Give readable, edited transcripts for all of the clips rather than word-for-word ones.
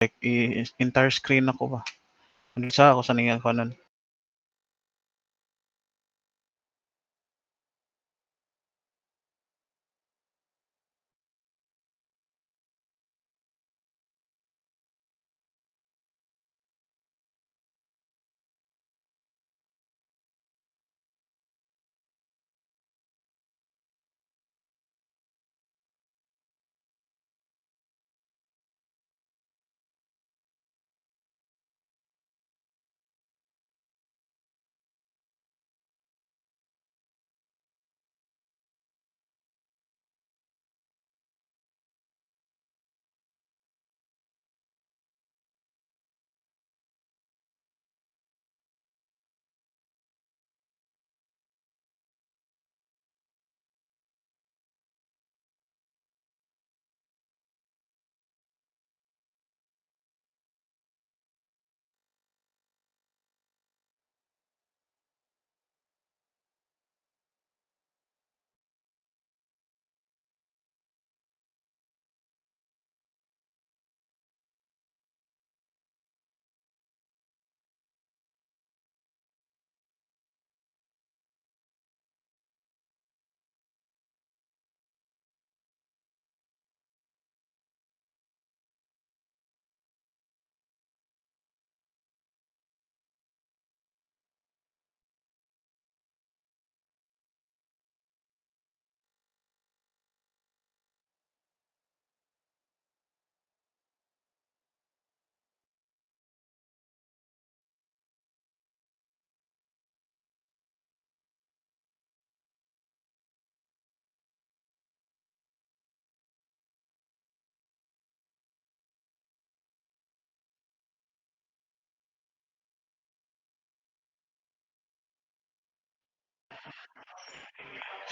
like entire screen ako ba. Sa ako sa ningan ko nun.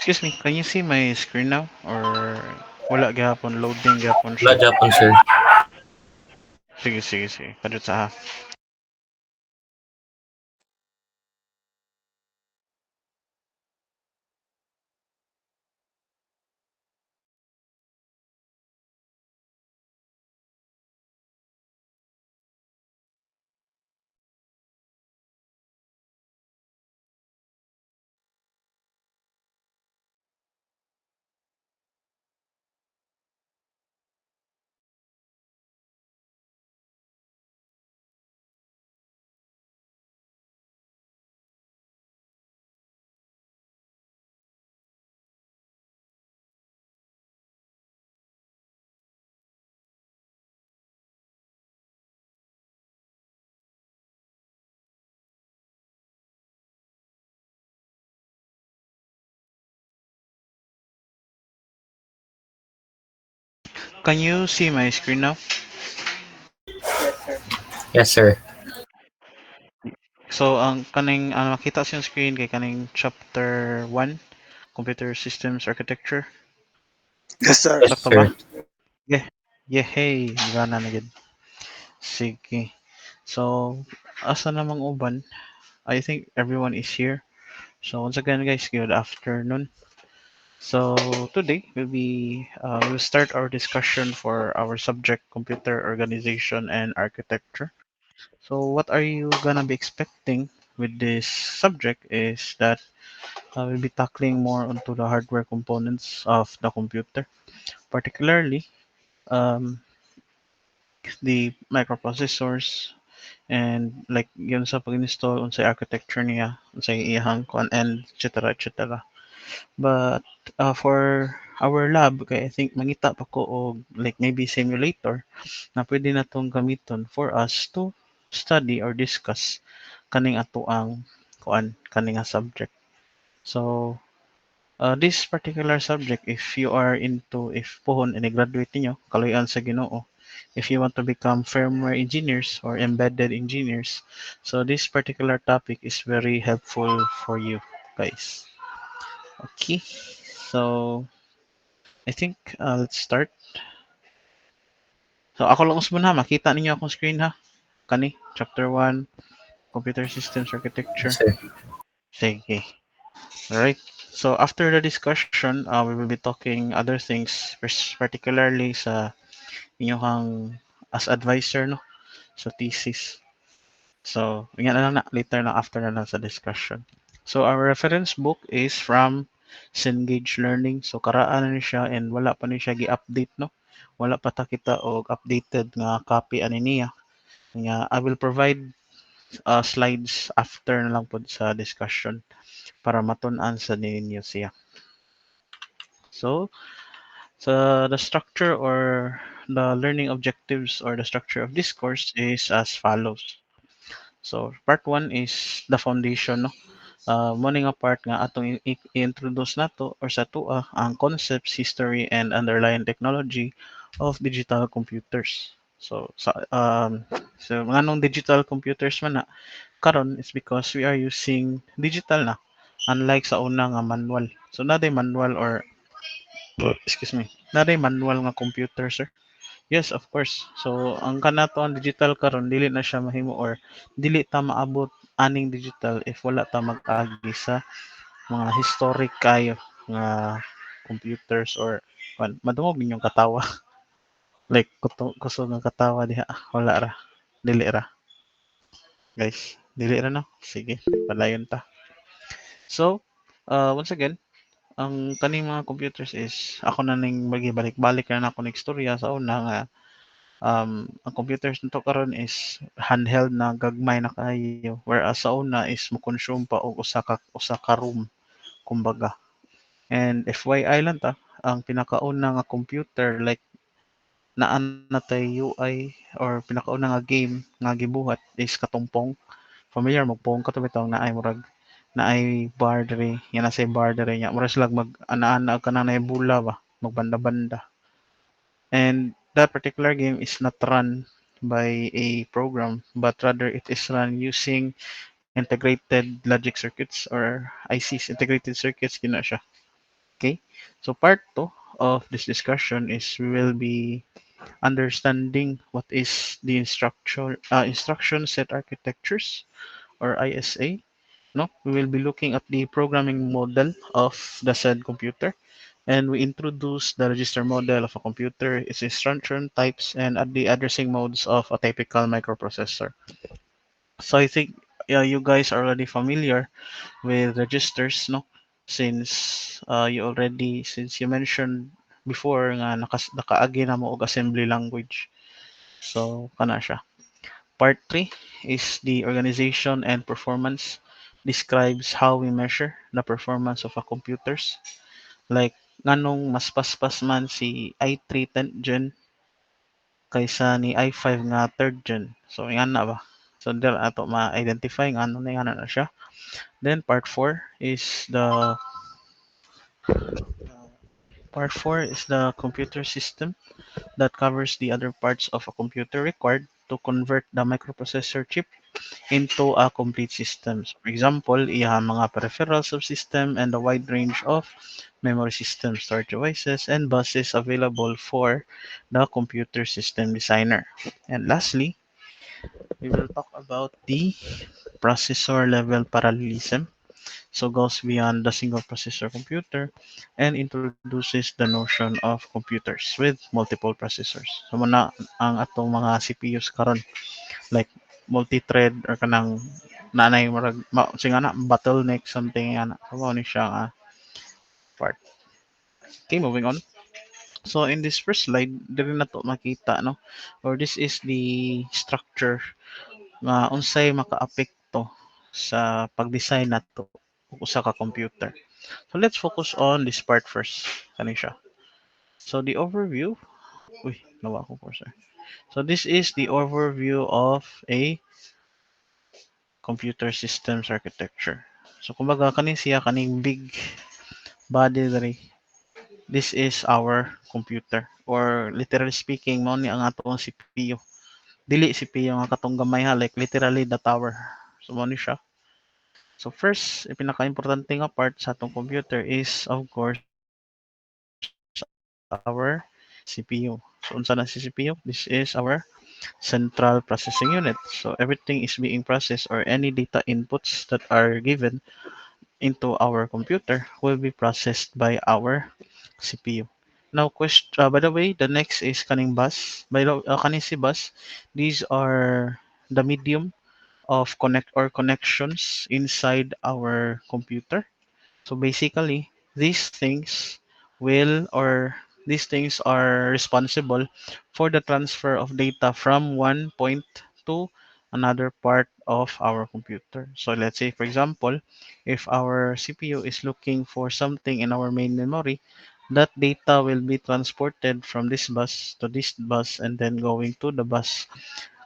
Excuse me, can you see my screen now? Or wala gyapon, loading gyapon Wala siya. Japan, sir. Sige. Kadot sa ha. Can you see my screen now? Yes, sir. So, ang kaning makita sa yung screen kay kaning chapter 1, Computer Systems Architecture. Yes, sir. Yes, Sakto sir. ba? Yeah, hey, gana na gid. Sige. So, asa namang uban? I think everyone is here. So, once again, guys, good afternoon. So, today we'll start our discussion for our subject, computer organization and architecture. So, what are you gonna be expecting with this subject is that we'll be tackling more onto the hardware components of the computer, particularly um, the microprocessors and like yun sa pag-install unsay architecture niya, unsay iyang kuan and etc. But for our lab, kay I think mangita pa ko og like maybe simulator na pwede na tong gamiton for us to study or discuss kaning ato ang kuan kaning nga subject. So this particular subject, if you are into, if pohon ini-graduate ninyo, kaluyan sa Ginoo, if you want to become firmware engineers or embedded engineers, so this particular topic is very helpful for you guys. Okay, so I think let's start. So ako lang muna, makita ninyo akong screen ha. Kani, chapter 1, Computer Systems Architecture. Yes, sir. Sige. Alright. So after the discussion, we will be talking other things, particularly sa inyong as advisor no sa thesis. So, yan na lang na, later na after na lang sa discussion. So, our reference book is from Cengage Learning. So, karaan na ni siya and wala pa ni siya gi-update, no? Wala pa ta kita og updated nga copy ani niya. Nga, I will provide slides after na lang po sa discussion para matun-an sa ninyo siya. So, the structure or the learning objectives or the structure of this course is as follows. So, part 1 is the foundation, no? Mo nga part nga atong i-introduce nato or sa tua ang concepts, history, and underlying technology of digital computers. So nganong digital computers man na karon is because we are using digital na unlike sa una nga manual. So naday manual or excuse me, naday manual nga computer, sir. Yes, of course. So ang kanato ang digital karon dili na siya mahimo or dili ta maabot aning digital if wala ta mag-agi sa mga historic kayo nga computers or madungog ninyong katawa. Like kusog ng katawa diha. Wala ra. Dili ra. Guys, dili ra no. Sige, padayon ta. So, once again, ang kaning mga computers is ako na ning magibalik-balik na ako ng istorya sa una nga ang computers nito karon is handheld na gagmay na kayo whereas sa una is mo consume pa og usa ka room kumbaga. And FYI lang ta, ang pinakauna nga computer like naa na tay UI or pinakauna nga game nga gibuhat is Katumpong. Familiar mo pong kato bitaw na ay murag na ay bar diri, yan na say bar diri nya. Murag sila mag ana-ana ka na bula ba, magbanda-banda. And that particular game is not run by a program but rather it is run using integrated logic circuits or ICs, integrated circuits gina siya. Okay, so part 2 of this discussion is we will be understanding what is the instruction set architectures or ISA. No, we will be looking at the programming model of the said computer, and we introduce the register model of a computer, its instruction types, and at the addressing modes of a typical microprocessor. So I think you guys are already familiar with registers, no? Since you mentioned before nga nakaagi na mo og assembly language. So kana siya. Part 3 is the organization and performance describes how we measure the performance of a computers. Like nganong mas paspas man si i3 10th gen kaysa ni i5 nga third gen. So yan na ba? So there ato ma-identify nga ano na yan na siya. Then part 4 is the computer system that covers the other parts of a computer required to convert the microprocessor chip into a complete system. For example, iya mga peripheral subsystem and a wide range of memory systems, storage devices, and buses available for the computer system designer. And lastly, we will talk about the processor level parallelism. So goes beyond the single processor computer and introduces the notion of computers with multiple processors. So muna ang atong mga CPUs karon like multi-thread or kanang nanay marag sing ana bottleneck something ana so mao ni siya nga part. Okay, moving on. So in this first slide diri na to makita no or this is the structure nga unsay makaapekto sa pag-design nato og usa ka computer. So let's focus on this part first. Kani siya. So the overview, uy, nawa ko cursor. So this is the overview of a computer systems architecture. So kumbaga kaning siya kaning big body diri. This is our computer or literally speaking mao ni ang atong CPU. Dili CPU nga katong gamay ha like literally the tower. So mao ni siya. So first, pinaka-importante nga part sa atong computer is of course our CPU. So unsa na si CPU? This is our central processing unit. So everything is being processed or any data inputs that are given into our computer will be processed by our CPU. Now, by the way, the next is kaning bus. By the kaning si bus, these are the medium of connections inside our computer. So basically, these things these things are responsible for the transfer of data from one point to another part of our computer. So let's say, for example, if our CPU is looking for something in our main memory, that data will be transported from this bus to this bus and then going to the bus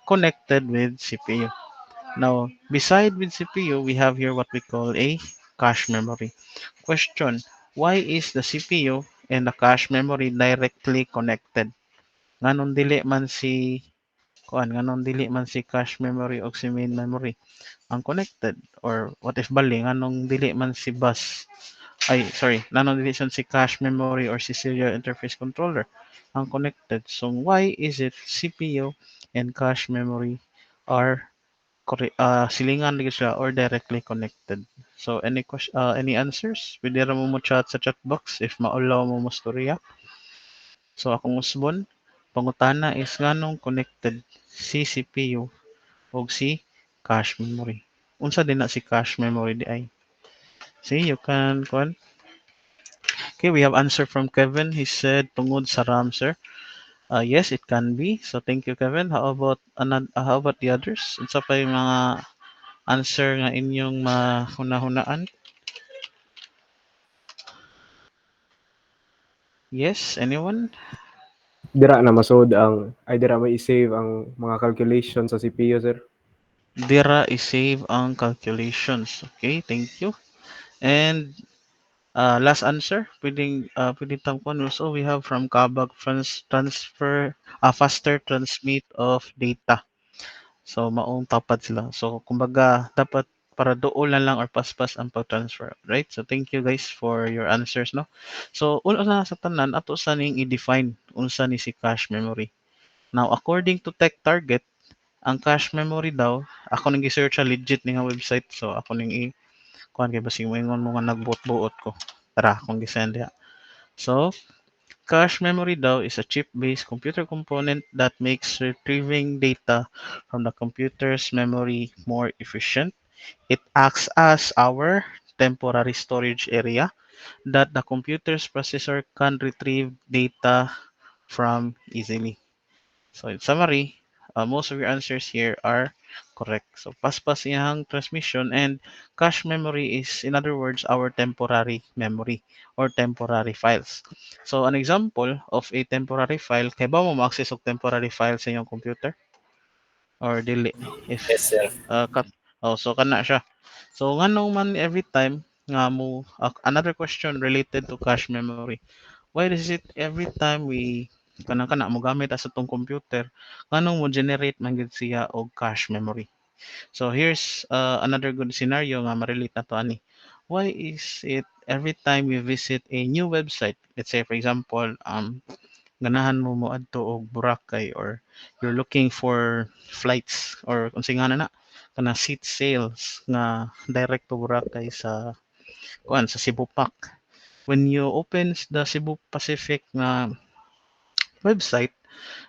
connected with CPU. Now, beside with CPU, we have here what we call a cache memory. Question: why is the CPU and the cache memory directly connected? Nganong dili man si nganong dili man si cache memory o si main memory ang connected? Or what if bali nganong dili man si bus nganong dili siya si cache memory or si serial interface controller ang connected? So why is it CPU and cache memory are silingan lagi sila or directly connected? So any answers? Pwede ra mo chat sa chat box if maulaw mo istorya. So akong usbon, pangutana is nganong connected si CPU ug si cache memory. Unsa din na si cache memory di ay? See, you can kuan. Okay, we have answer from Kevin. He said tungod sa RAM, sir. Yes, it can be. So thank you, Kevin. How about the others? Unsa pa yung mga answer nga inyong mahuna-hunaan? Yes, anyone? Dira na masud ang ay dira may i-save ang mga calculation sa CPU, sir. Dira i-save ang calculations. Okay, thank you. And last answer, pwedeng tamkon also we have from Kabag faster transmit of data. So maong tapat sila. So kumbaga dapat para dool na lang or paspas ang pag-transfer, right? So thank you guys for your answers, no. So una na sa tanan ato sa ning i-define unsa ni si cache memory. Now according to Tech Target, ang cache memory daw, ako nang gi-search sa legit ni nga website. So ako ning kuan kay basig moingon mo nga nagbuot-buot ko. Tara, akong gi-send diha. So, cache memory daw is a chip-based computer component that makes retrieving data from the computer's memory more efficient. It acts as our temporary storage area that the computer's processor can retrieve data from easily. So in summary, most of your answers here are correct. So paspas iyang transmission and cache memory is, in other words, our temporary memory or temporary files. So an example of a temporary file, kay ba mo ma-access og temporary file sa inyong computer? Or dili? If Yes, sir. so kana siya. So nganong man every time nga mo another question related to cache memory. Why is it every time we kanang kana mo gamit as itong computer, nganong mo generate man gid siya og cache memory? So here's another good scenario nga ma-relate na to ani. Why is it every time we visit a new website, let's say for example, ganahan mo moadto og Boracay or you're looking for flights or unsay nga na kana seat sales nga direct to Boracay sa sa Cebu Pac. When you open the Cebu Pacific nga website,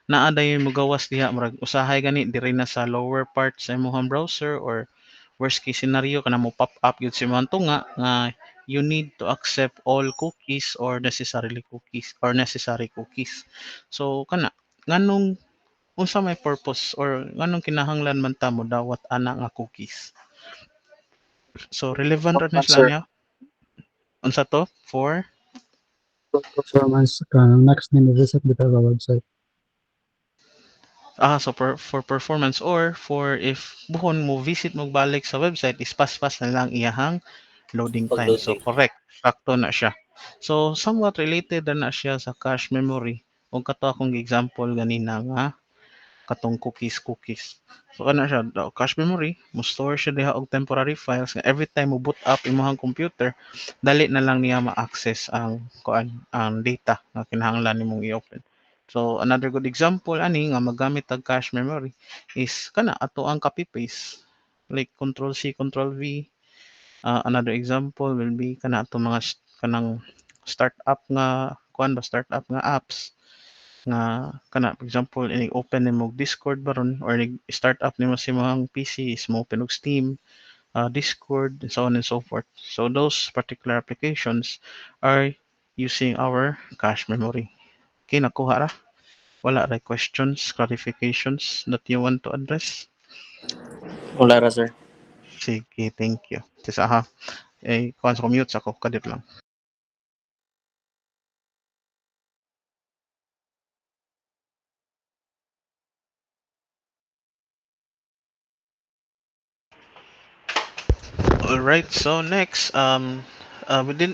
naa dayon mogawas diha murag usahay gani diri na sa lower part sa imong browser or worst case scenario kana mo pop up gyud sa imong tunga nga you need to accept all cookies or necessary cookies. So kana nganong unsa may purpose or nganong kinahanglan man ta mo dawat ana nga cookies? So relevant ra na Performance, sila sir. niya unsa to for Performance next time you visit the website. so for performance or for if buhon mo visit mo balik sa website is pas-pas na lang iyahang loading time. So Pag-loading. correct, sakto na siya. So somewhat related na siya sa cache memory. Ug kato akong example ganina nga katong cookies. So kana siya, cache memory, mo store siya diha og temporary files nga every time mo boot up imong computer, dali na lang niya ma-access ang data nga kinahanglan nimong i-open. So another good example ani nga magamit og cache memory is kana ato ang copy paste like control C, control V. Another example will be kana ato mga kanang startup nga kuan ba startup nga apps nga kana for example ini open nimo Discord baron or ni start up nimo sa imong PC is mo open og Steam, Discord, and so on and so forth. So those particular applications are using our cache memory. Okay, nakuha ra? Wala ra questions, clarifications that you want to address? Wala ra, sir. Sige, thank you. Kasi aha, kuan sa mute ako, kadip lang. Alright, so next,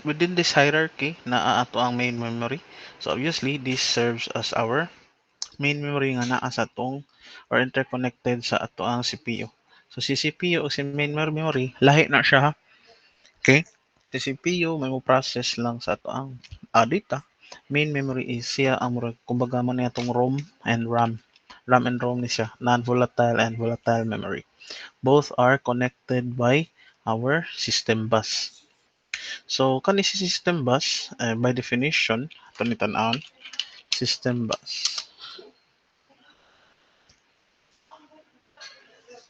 within this hierarchy na ato ang main memory. So obviously, this serves as our main memory nga naa sa atong or interconnected sa ato ang CPU. So si CPU o si main memory, lahi na siya ha. Okay? Si CPU may mo process lang sa ato ang data. Main memory is siya ang kumbaga man atong ROM and RAM. RAM and ROM ni siya, non-volatile and volatile memory. Both are connected by our system bus. So kani si system bus by definition ato ni tan-awon system bus.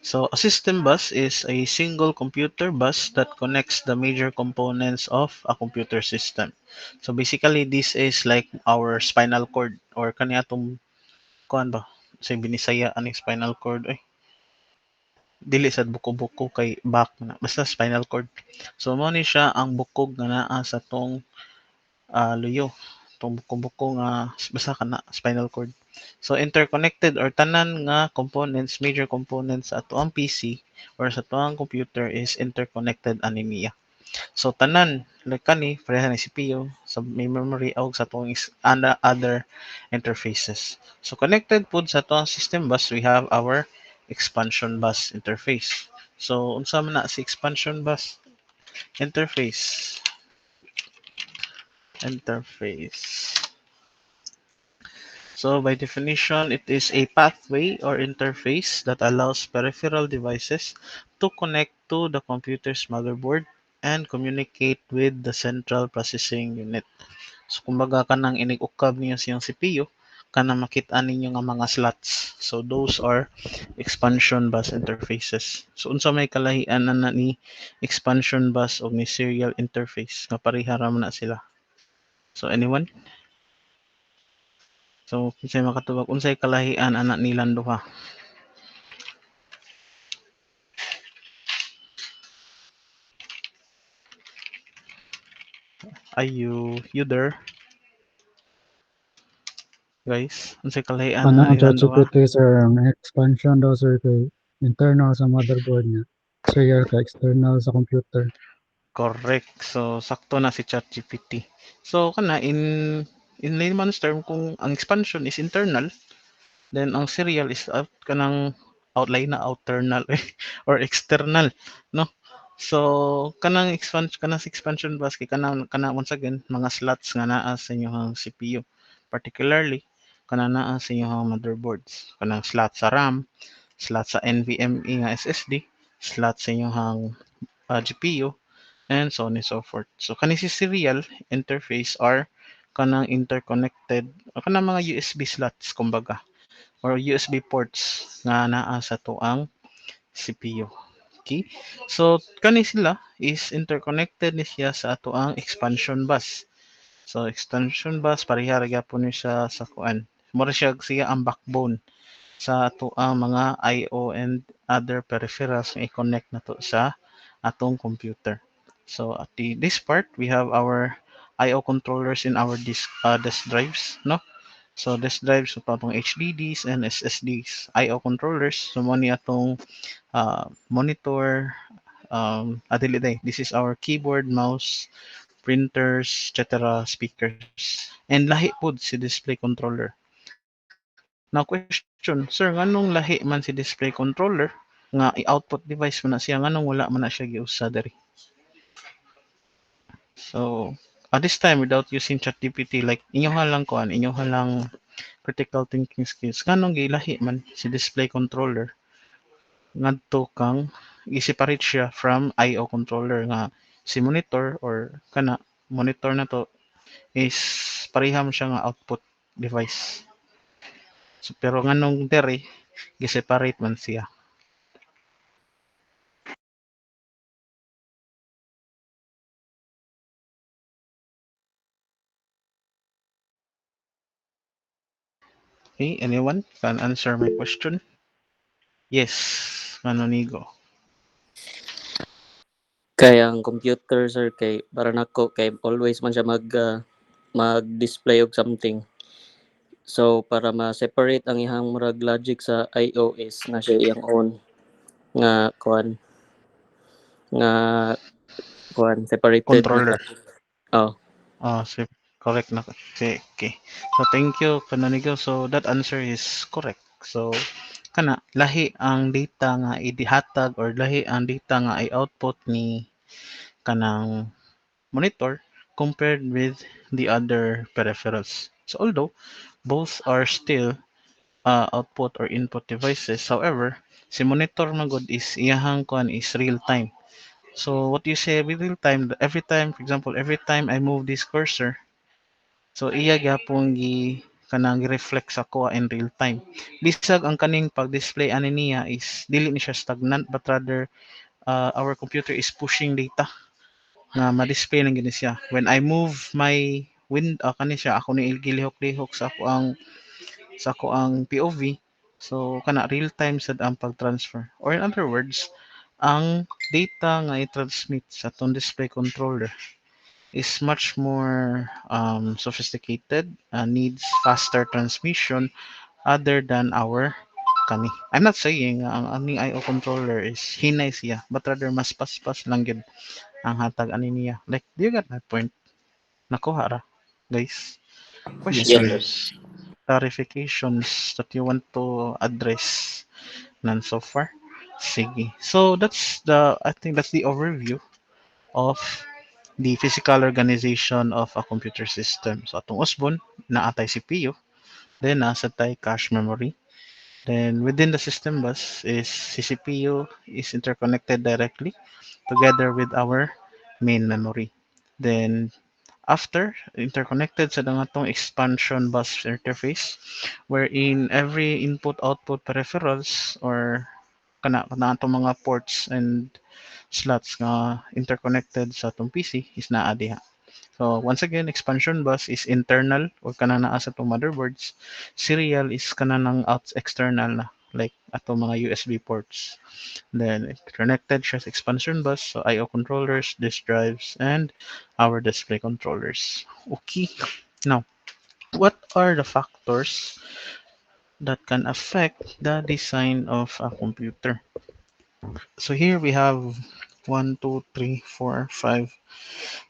So a system bus is a single computer bus that connects the major components of a computer system. So basically this is like our spinal cord or kani atong kuan ba say binisaya aning spinal cord ay dili sad buko-buko kay back na basta spinal cord. So mo ni siya ang bukog nga naa sa tong luyo. Tong buko-buko nga basta kana spinal cord. So interconnected or tanan nga components, major components sa ato ang PC or sa ato ang computer is interconnected anemia. So tanan like kani pareha ni CPU sa may memory og sa atong other interfaces. So connected pud sa atong system bus we have our expansion bus interface. So unsa man na si expansion bus interface? Interface. So by definition, it is a pathway or interface that allows peripheral devices to connect to the computer's motherboard and communicate with the central processing unit. So kumbaga kanang inig-ukab niyo siyang CPU, kanang makita ninyo nga mga slots. So those are expansion bus interfaces. So unsa may kalahian na ni expansion bus o ni serial interface nga pareha ra man na sila. So anyone? So kinsay makatubag unsay kalahian ana nilang duha? Are you there? Guys, unsay kalahian Ano ana ang nilang duha? ChatGPT, sir, ang expansion daw, sir, kay internal sa motherboard niya. Serial ka external sa computer. Correct. So sakto na si ChatGPT. So kana in layman's term kung ang expansion is internal, then ang serial is out kanang outline na outernal or external, no? So kanang expansion bus kay kanang once again mga slots nga naa sa inyong CPU. Particularly kana naa sa inyong motherboards. Kanang slot sa RAM, slot sa NVMe nga SSD, slot sa inyong GPU, and so on and so forth. So kani si serial interface are kanang interconnected o kanang mga USB slots kumbaga or USB ports nga naa sa tuang CPU. Okay? So kani sila is interconnected ni siya sa atoang expansion bus. So expansion bus pareha ra gyapon ni siya sa kuan. Mura siya ang backbone sa atoang mga I/O and other peripherals nga i-connect nato sa atong computer. So at this part we have our I/O controllers in our disk drives, no? So disk drives so patong HDDs and SSDs, I/O controllers so mo ni atong monitor dili day. This is our keyboard, mouse, printers, etc. speakers. And lahi pod si display controller. Now question, sir, nganong lahi man si display controller nga i-output device man na siya nganong wala man na siya giusa diri? So at this time without using ChatGPT like inyo lang critical thinking skills nganong gilahi man si display controller ngadto kang i-separate siya from I/O controller nga si monitor or kana monitor na to is pareham siya nga output device. So, pero nganong dere gi-separate man siya. Okay, anyone can answer my question? Yes, Manonigo. Kay ang computer sir kay para nako kay always man siya mag-display og something. So para ma-separate ang ihang murag logic sa iOS na siya iyang own nga kuan nga kuan separated nga Controller. logic. Oh, Si correct na. Okay. So thank you Kanonigo. So that answer is correct. So kana lahi ang data nga idihatag or lahi ang data nga i-output ni kanang monitor compared with the other peripherals. So although both are still output or input devices, however, si monitor magod is iyahang kuan is real time. So what you say with real time, every time, for example, every time I move this cursor, so iya gyapon kanang reflect sa kuha in real time. Bisag ang kaning pag-display ani niya is dili ni siya stagnant but rather our computer is pushing data nga ma-display lang gini siya. When I move my kani siya ako ni gilihok-lihok sa ako ang POV. So kana real time sad ang pag-transfer. Or in other words, ang data nga i-transmit sa tong display controller is much more sophisticated, needs faster transmission other than our kani. I'm not saying ang aning IO controller is hinay siya, but rather mas paspas lang gid ang hatag ani niya. Like, do you get my point? Nakuha ra, guys. Yes, yes sir. sir. Questions, clarifications that you want to address none so far? Sige. So I think that's the overview of the physical organization of a computer system. So atong usbon naatay CPU, then nasa tay cache memory. Then within the system bus is CPU is interconnected directly together with our main memory. Then after interconnected sa dangatong expansion bus interface wherein every input output peripherals or kana atong mga ports and slots nga interconnected sa atong PC is naa diha. So once again, expansion bus is internal or kana naa sa itong motherboards. Serial is kana ng out external na like ato mga USB ports. Then connected siya sa expansion bus, so I/O controllers, disk drives, and our display controllers. Okay. Now, what are the factors that can affect the design of a computer? So here we have 1, 2, 3, 4, 5,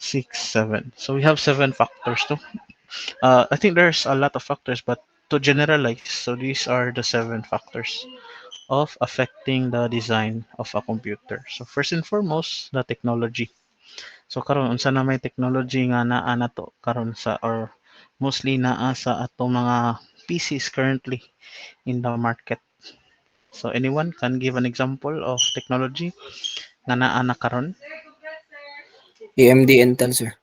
6, 7. So we have 7 factors too. I think there's a lot of factors, but to generalize, so these are the 7 factors of affecting the design of a computer. So first and foremost, the technology. So karon unsa na may technology nga naa nato karon sa or mostly naa sa ato mga PCs currently in the market. So anyone can give an example of technology nga naa na karon? AMD Intel, sir.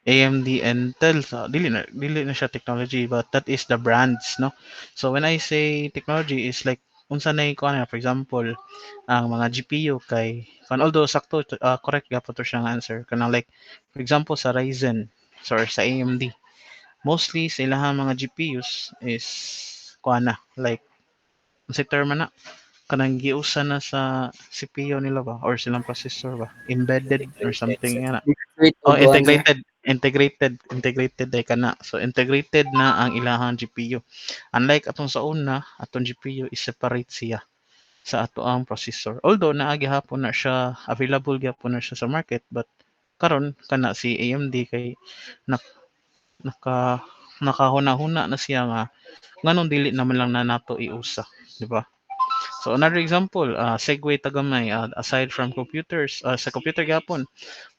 AMD Intel, so dili na siya technology but that is the brands, no? So when I say technology is like unsa na ko na for example ang mga GPU kay although sakto correct gyapon to siyang answer kanang like for example sa Ryzen or sa AMD mostly sa ilahang mga GPUs is kuan na like unsay term na kanang giusa na sa CPU nila ba or silang processor ba embedded or Integrated, something sir. nga na. Integrate Oh, og kuhan, sir. integrated day kana. So integrated na ang ilahang GPU. Unlike atong sa una, atong GPU is separate siya sa ato ang processor. Although naagi hapon na siya available gyapon na siya sa market, but karon kana si AMD kay nak naka nakahuna-huna na siya nga nganong dili naman lang na nato iusa, di ba? So another example, segue tagamay aside from computers, sa computer gyapon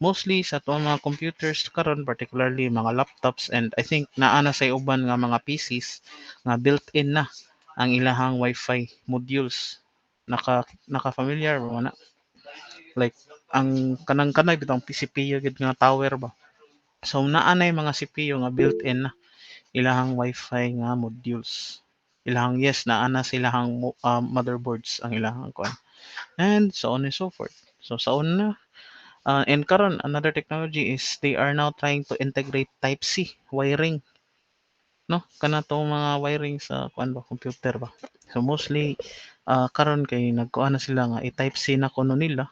mostly sa atong mga computers karon particularly mga laptops and I think naa na sa uban nga mga PCs nga built-in na ang ilahang Wi-Fi modules. Naka familiar mo na like ang kanang kanay bitang PCPU gid nga tower ba So naa na mga CPU nga built-in na ilahang Wi-Fi nga modules. Ilahang yes naa na silahang motherboards ang ilahang kuan. And so on and so forth. So sa una and karon another technology is they are now trying to integrate Type C wiring, no? Kana tong mga wiring sa kuan ba computer ba. So mostly karon kay nagkuan na sila nga i-Type C na kuno nila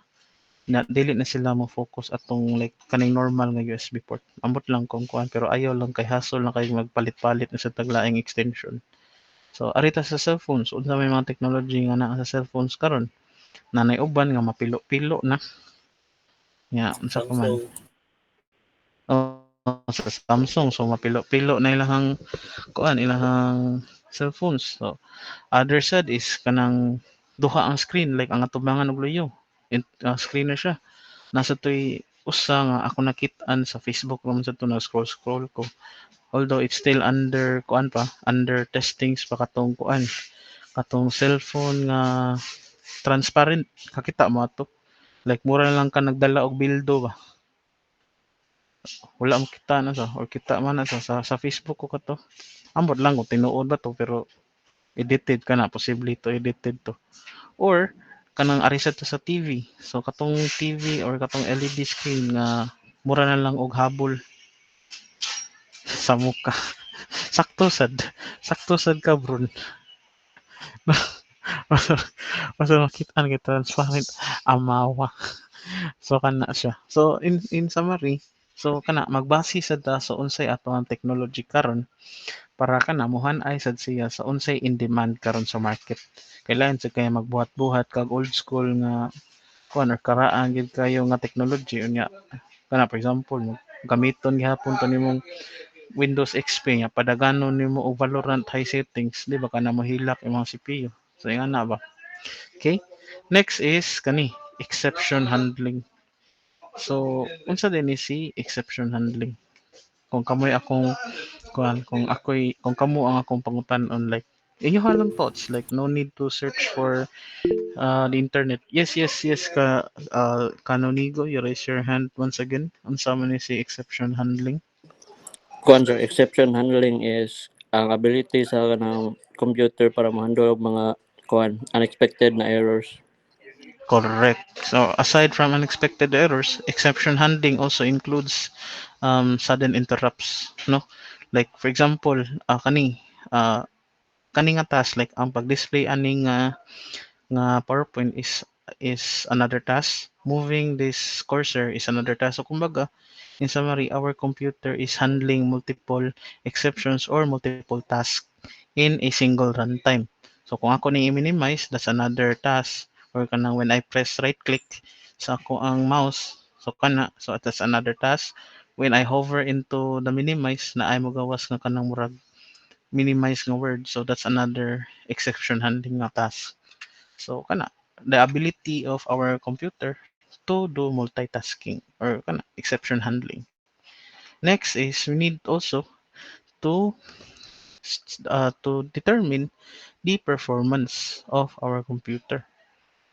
na dili na sila mo focus atong like kaning normal nga USB port. Ambot lang kung kuan pero ayaw lang kay hassle lang kay magpalit-palit na sa taglaing extension. So arita sa cellphones, unsa may mga technology nga naa sa cellphones karon? Nanay uban nga mapilo-pilo na. Nya unsa pa man? Oh, sa Samsung so mapilo-pilo na ilahang kuan ilahang cellphones. So other side is kanang duha ang screen like ang atubangan og luyo. Screen na siya. Nasa to'y usa nga ako nakit-an sa Facebook naman sa to na scroll ko. Although it's still under kuan pa, under testings pa katong kuan. Katong cellphone nga transparent kakita mo ato. Like mura lang ka nagdala og bildo ba. Wala mo kita na sa or kita man na sa Facebook ko kato. Ambot lang kung tinuod ba to pero edited ka na posible to edited to. Or kanang ariset to sa TV. So katong TV or katong LED screen nga mura na lang og habol sa muka. Sakto sad. Sakto sad ka bron. Basta makita kita transparent amawa. So kana siya. So in summary, so kana magbase sad ta sa unsay ato ang technology karon para kana mohan ay sad siya sa unsay in demand karon sa market. Kailangan sa kaya magbuhat-buhat kag old school nga kuan or karaan gid kayo nga technology unya kana for example gamiton gihapon to nimong Windows XP nya padaganon nimo og Valorant high settings di ba kana mohilak imong CPU. So nga na ba. Okay? Next is kani exception handling. So unsa din ni si exception handling? Kung kamoy akong kuan kung kamo ang akong pangutan on like inyo lang thoughts like no need to search for the internet. Yes ka Canonigo, you raise your hand once again. Unsa man ni si exception handling? Kuan sir, exception handling is ang ability sa kanang computer para ma-handle og mga kuan unexpected na errors. Correct. So aside from unexpected errors, exception handling also includes sudden interrupts, no? Like for example, uh, kani nga task like ang pag-display ani nga PowerPoint is another task. Moving this cursor is another task. So kumbaga, in summary, our computer is handling multiple exceptions or multiple tasks in a single runtime. So kung ako ni i-minimize, that's another task. Or kanang when I press right click sa ako ang mouse, so that's another task. When I hover into the minimize na ay magawas nga kanang murag minimize nga word, so that's another exception handling nga task. So the ability of our computer to do multitasking or exception handling. Next is we need also to determine the performance of our computer.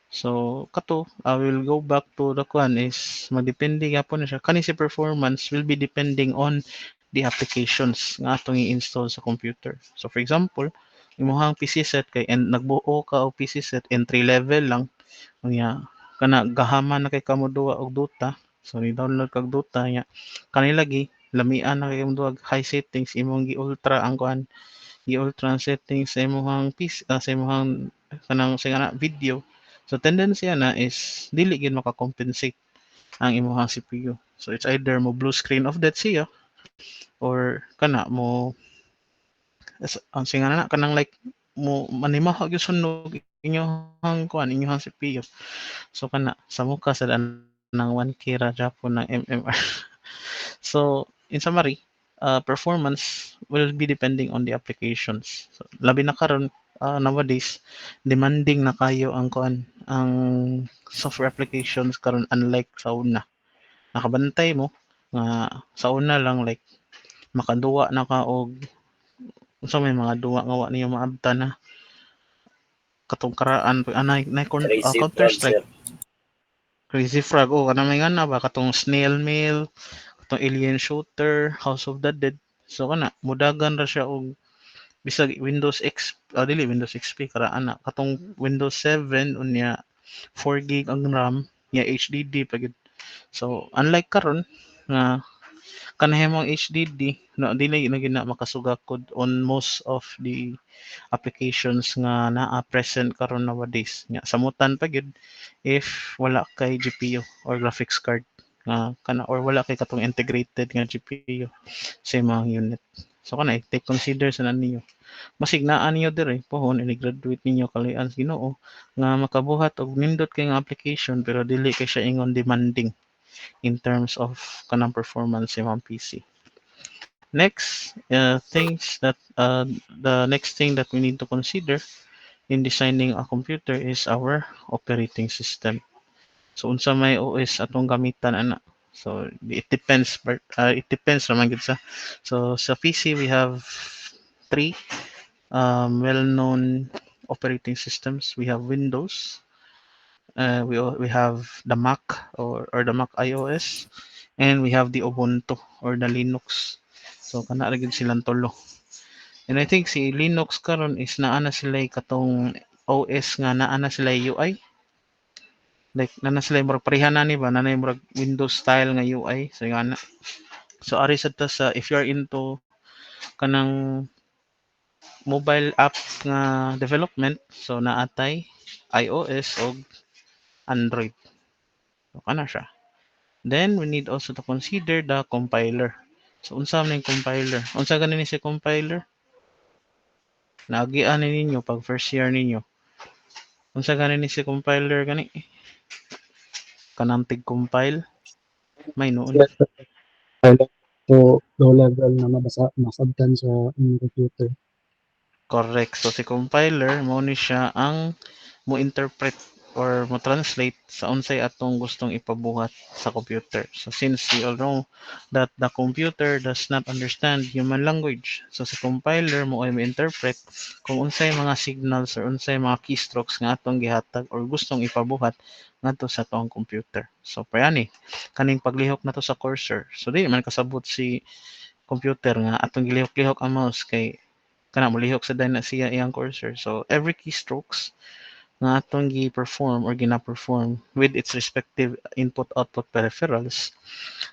So kato, I will go back to the kwan is magdepende gyapon na siya. Kani si performance will be depending on the applications nga atong i-install sa computer. So for example, imong PC set kay and nagbuo ka og PC set entry level lang unya kana gahaman na kay kamo duwa og Dota. So ni download kag Dota nya kani lagi lamian na kay kamo duwa high settings imong gi-ultra ang kuan gi-ultra ang settings sa imong PC sa imong kanang sa video. So tendency na is dili gid maka-compensate ang imong CPU. So it's either mo blue screen of death siya or kana mo ang singa na kanang like mo manimaha gyud sunog inyong CPU. So sa muka sa ng 1K ra Japon ng MMR. So in summary, performance will be depending on the applications. So, labi na karon nowadays demanding na kayo ang software applications karon unlike sa una. Nakabantay mo nga sa una lang like makaduwa na ka og unsa may mga duwa nga wa niyo maabtan na katong karaan Crazy Counter Frog, Strike sir. Crazy Frog kana may nga na ba katong snail mail katong Alien Shooter, House of the Dead. So kana mudagan ra siya og bisag Windows X dili Windows XP kara ana katong Windows 7 unya 4 gig ang RAM nya HDD pa gid. So unlike karon nga kanahimong HDD no dili na gid na makasugakod on most of the applications nga naa present karon nowadays. Nya samutan pa gid if wala kay GPU or graphics card nga kana or wala kay katong integrated nga GPU sa imong unit. So kana take consider sa ninyo. Masig naa niyo dire pohon ini-graduate ninyo kalian sa Ginoo nga makabuhat og nindot kay nga application pero dili kay siya ingon demanding in terms of kanang performance sa imong PC. Next, the next thing that we need to consider in designing a computer is our operating system. So unsa may OS atong gamitan ana. So it depends but it depends naman gid sa. So sa PC we have three well-known operating systems. We have Windows, we have the Mac or the Mac iOS, and we have the Ubuntu or the Linux. So kana ra gid silang tulo. And I think si Linux karon is naa na sila katong OS nga naa na sila UI. Like naa na sila murag pareha na ni ba na murag Windows style nga UI so nga na. So ari sa ta sa if you are into kanang mobile app nga development so naatay iOS o Android. So kana siya. Then we need also to consider the compiler. So unsa man yung compiler? Unsa ganin si compiler? Naagian ninyo pag first year ninyo. Unsa ganin ni si compiler gani? Kanang tig-compile may noon. Yes, sir. Pilot to low level na masabtan sa inyong computer. Correct. So si compiler mo ni siya ang mo interpret or mo translate sa unsay atong gustong ipabuhat sa computer. So since we all know that the computer does not understand human language, so si compiler mo ay mo-interpret kung unsay mga signals or unsay mga keystrokes nga atong gihatag or gustong ipabuhat ngadto sa atong computer. So payani kaning paglihok nato sa cursor. So di man kasabot si computer nga atong gilihok-lihok ang mouse kay kana molihok sa na siya iyang cursor. So every keystrokes nga atong gi-perform or gina-perform with its respective input-output peripherals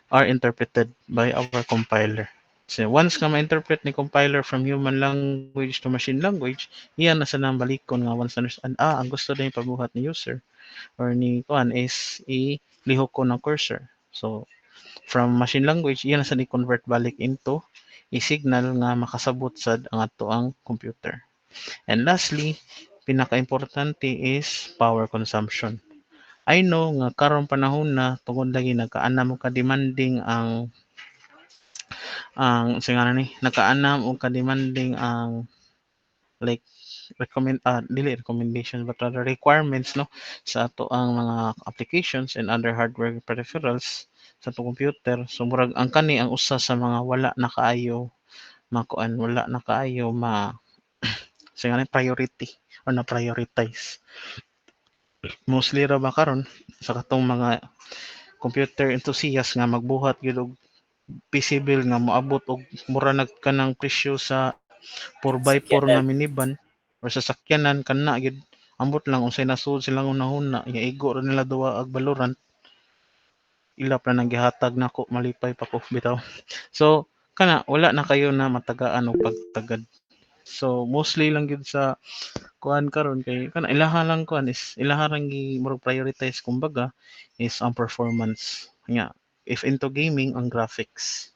are interpreted by our compiler. So once nga ma-interpret ni compiler from human language to machine language, iyan na sa nang balikon nga once understand ang gusto din pabuhat ni user or ni kuan is ilihok ko ng cursor. So from machine language, iyan na sa ni-convert balik into i-signal nga makasabot sad ang ato ang computer. And lastly, pinaka-importante is power consumption. I know nga karong panahon na tungod lagi nagkaanam og ka-demanding ang singa ni nagkaanam og ka-demanding ang like dili recommendations but rather requirements no sa ato ang mga applications and other hardware peripherals sa ato computer. So murag ang kani ang usa sa mga wala na kaayo makuan wala na kaayo singa ni priority or na prioritize. Mostly ra ba karon sa katong mga computer enthusiast nga magbuhat gyud og PC build nga moabot og mura nagkanang presyo sa 4x4 nga minivan or sa sakyanan kana gyud ambot lang unsay nasud silang unahuna igo ra nila duwa ag Valorant ilap na nang gihatag nako malipay pa ko bitaw. So kana wala na kayo na matagaan og pagtagad. So mostly lang gyud sa kuan karon kay kana ilaha lang kuan is ilaha lang gi murag prioritize kumbaga is ang performance nga if into gaming ang graphics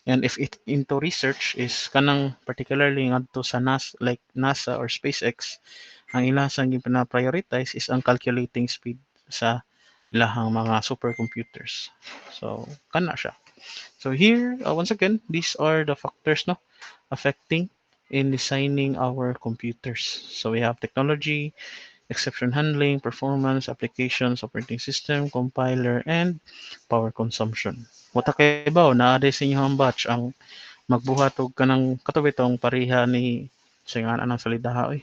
and if it into research is kanang particularly ngadto sa NASA or SpaceX ang ilang sang gina-prioritize is ang calculating speed sa ilahang mga supercomputers. So kana siya. So here once again these are the factors no affecting in designing our computers. So we have technology, exception handling, performance, applications, operating system, compiler, and power consumption. Wata kay ba na sa inyong batch ang magbuhat og kanang katubitong pareha ni singan anang salidaha oy.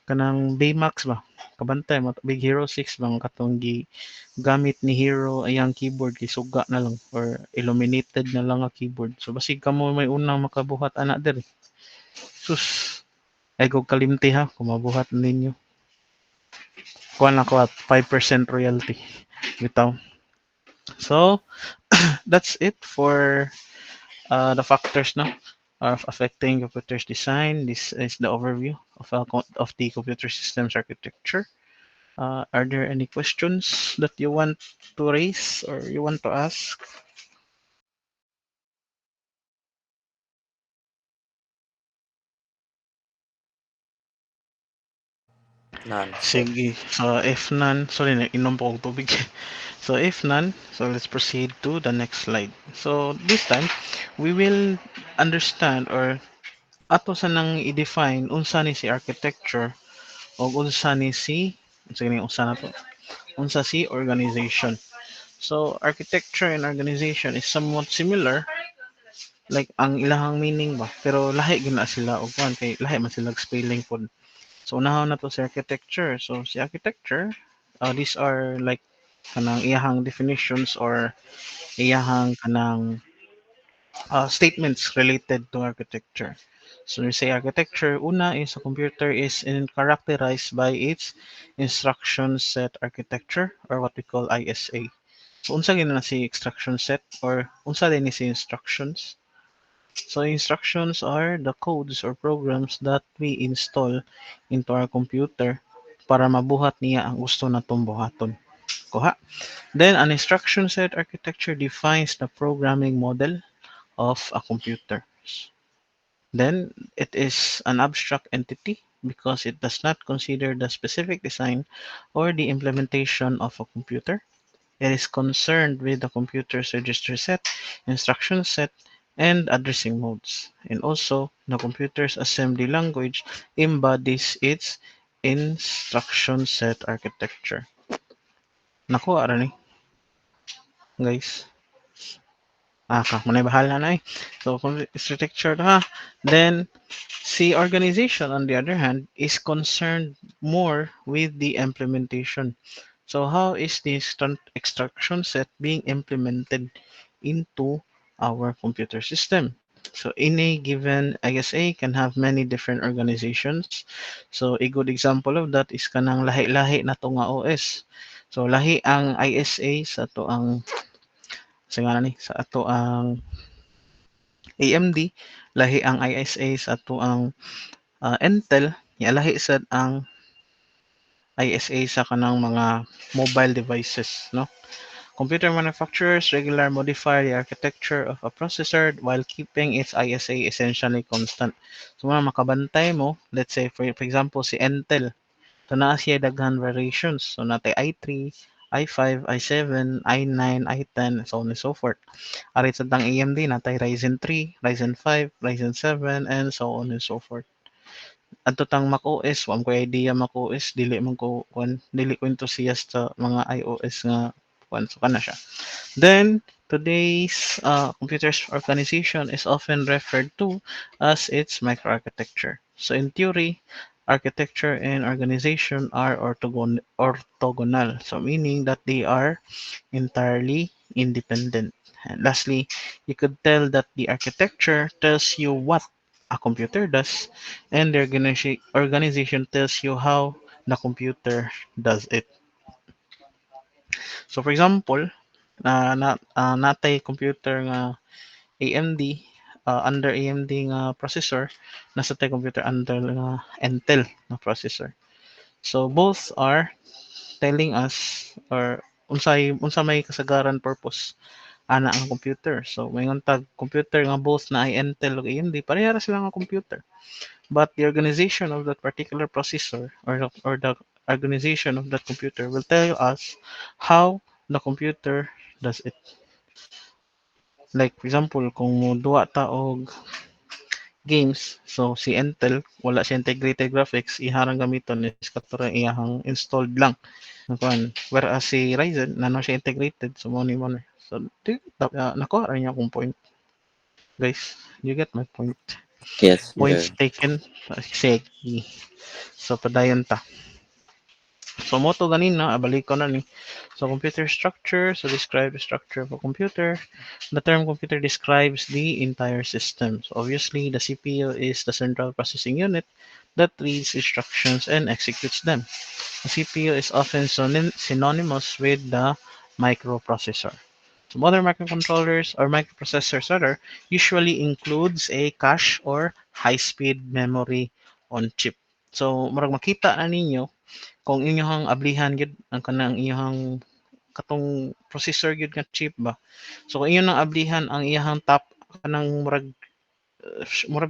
kanang Baymax ba kabantay mo Big Hero 6 bang katong gamit ni Hero ayang keyboard kay suga na lang or illuminated na lang nga keyboard. So basig kamo may unang makabuhat ana diri. Sus, ay kog kalimti ha kung mabuhat ninyo. Kuha na ko at 5% royalty. Bitaw. So, that's it for the factors no of affecting computer's design. This is the overview of the computer systems architecture. Are there any questions that you want to raise or you want to ask? None. Sige. So if none, sorry, inom po akong tubig. So if none, so let's proceed to the next slide. So this time, we will understand or ato sa nang i-define unsa ni si architecture o unsa ni si sige ni unsa na to unsa si organization. So architecture and organization is somewhat similar like ang ilahang meaning ba pero lahi gina sila og kuan kay lahi man sila spelling pod. So unahon na to si architecture. So si architecture, these are like kanang iyahang definitions or iyahang kanang statements related to architecture. So when we say architecture, una is a computer is characterized by its instruction set architecture or what we call ISA. So unsa gina na si instruction set or unsa din ni si instructions? So instructions are the codes or programs that we install into our computer para mabuhat niya ang gusto natong buhaton. Kuha. Then an instruction set architecture defines the programming model of a computer. Then it is an abstract entity because it does not consider the specific design or the implementation of a computer. It is concerned with the computer's register set, instruction set, and addressing modes. And also, the computer's assembly language embodies its instruction set architecture. Nakuha ra ni, guys. Manay bahala na eh. So, kung architecture ha, then si organization on the other hand is concerned more with the implementation. So how is the extraction set being implemented into our computer system? So in a given ISA can have many different organizations. So a good example of that is kanang lahi-lahi na to nga OS. So lahi ang ISA sa to ang sa ato ang AMD, lahi ang ISA sa ato ang Intel, ya lahi sad ang ISA sa kanang mga mobile devices, no? Computer manufacturers regularly modify the architecture of a processor while keeping its ISA essentially constant. So mga makabantay mo, let's say for example si Intel, ito na siya daghan variations. So natay i3, i5, i7, i9, i10, so on and so forth. Arit sa tang AMD, natay Ryzen 3, Ryzen 5, Ryzen 7, and so on and so forth. Adto tang macOS, wa ko idea macOS, dili ko enthusiast sa mga iOS nga kuan so kana siya. Then today's computers organization is often referred to as its microarchitecture. So in theory, architecture and organization are orthogonal. So meaning that they are entirely independent. And lastly, you could tell that the architecture tells you what a computer does, and the organization tells you how the computer does it. So for example, natay computer nga AMD, under AMD nga processor, nasa tay computer under nga Intel na processor. So both are telling us or unsa may kasagaran purpose ana ang computer. So mayngon tag computer nga both na ay Intel ug AMD, pareha ra sila nga computer. But the organization of that particular processor or the organization of that computer will tell us how the computer does it. Like for example, kung duwa ta og games, so si Intel wala siya integrated graphics, iharang gamiton is katura iyahang installed lang. Kuan. Whereas si Ryzen nano siya integrated so mo ni mo. So nakuha ra niya akong point. Guys, you get my point. Yes, Points sir. taken. Sige. So, padayon ta. So, mo to ganina, balik ko na ni. So, computer structure. So, describe the structure of a computer. The term computer describes the entire system. So, obviously, the CPU is the central processing unit that reads instructions and executes them. The CPU is often synonymous with the microprocessor. Some other microcontrollers or microprocessors rather usually includes a cache or high-speed memory on chip. So, murag makita na ninyo kung inyong ablihan gyud ang kanang inyong katong processor gyud nga chip ba. So kung inyo nang ablihan ang iyahang top kanang murag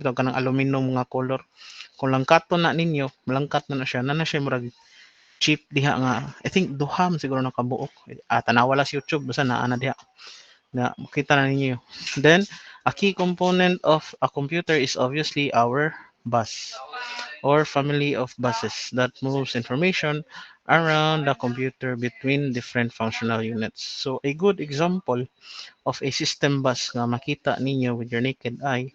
bitaw kanang aluminum nga color. Kung langkaton na ninyo, malangkat na siya murag chip diha nga I think duham siguro nakabuok. Tanawa lang sa YouTube basta naa na diha. Na makita na ninyo. Then a key component of a computer is obviously our bus or family of buses that moves information around the computer between different functional units. So a good example of a system bus nga makita ninyo with your naked eye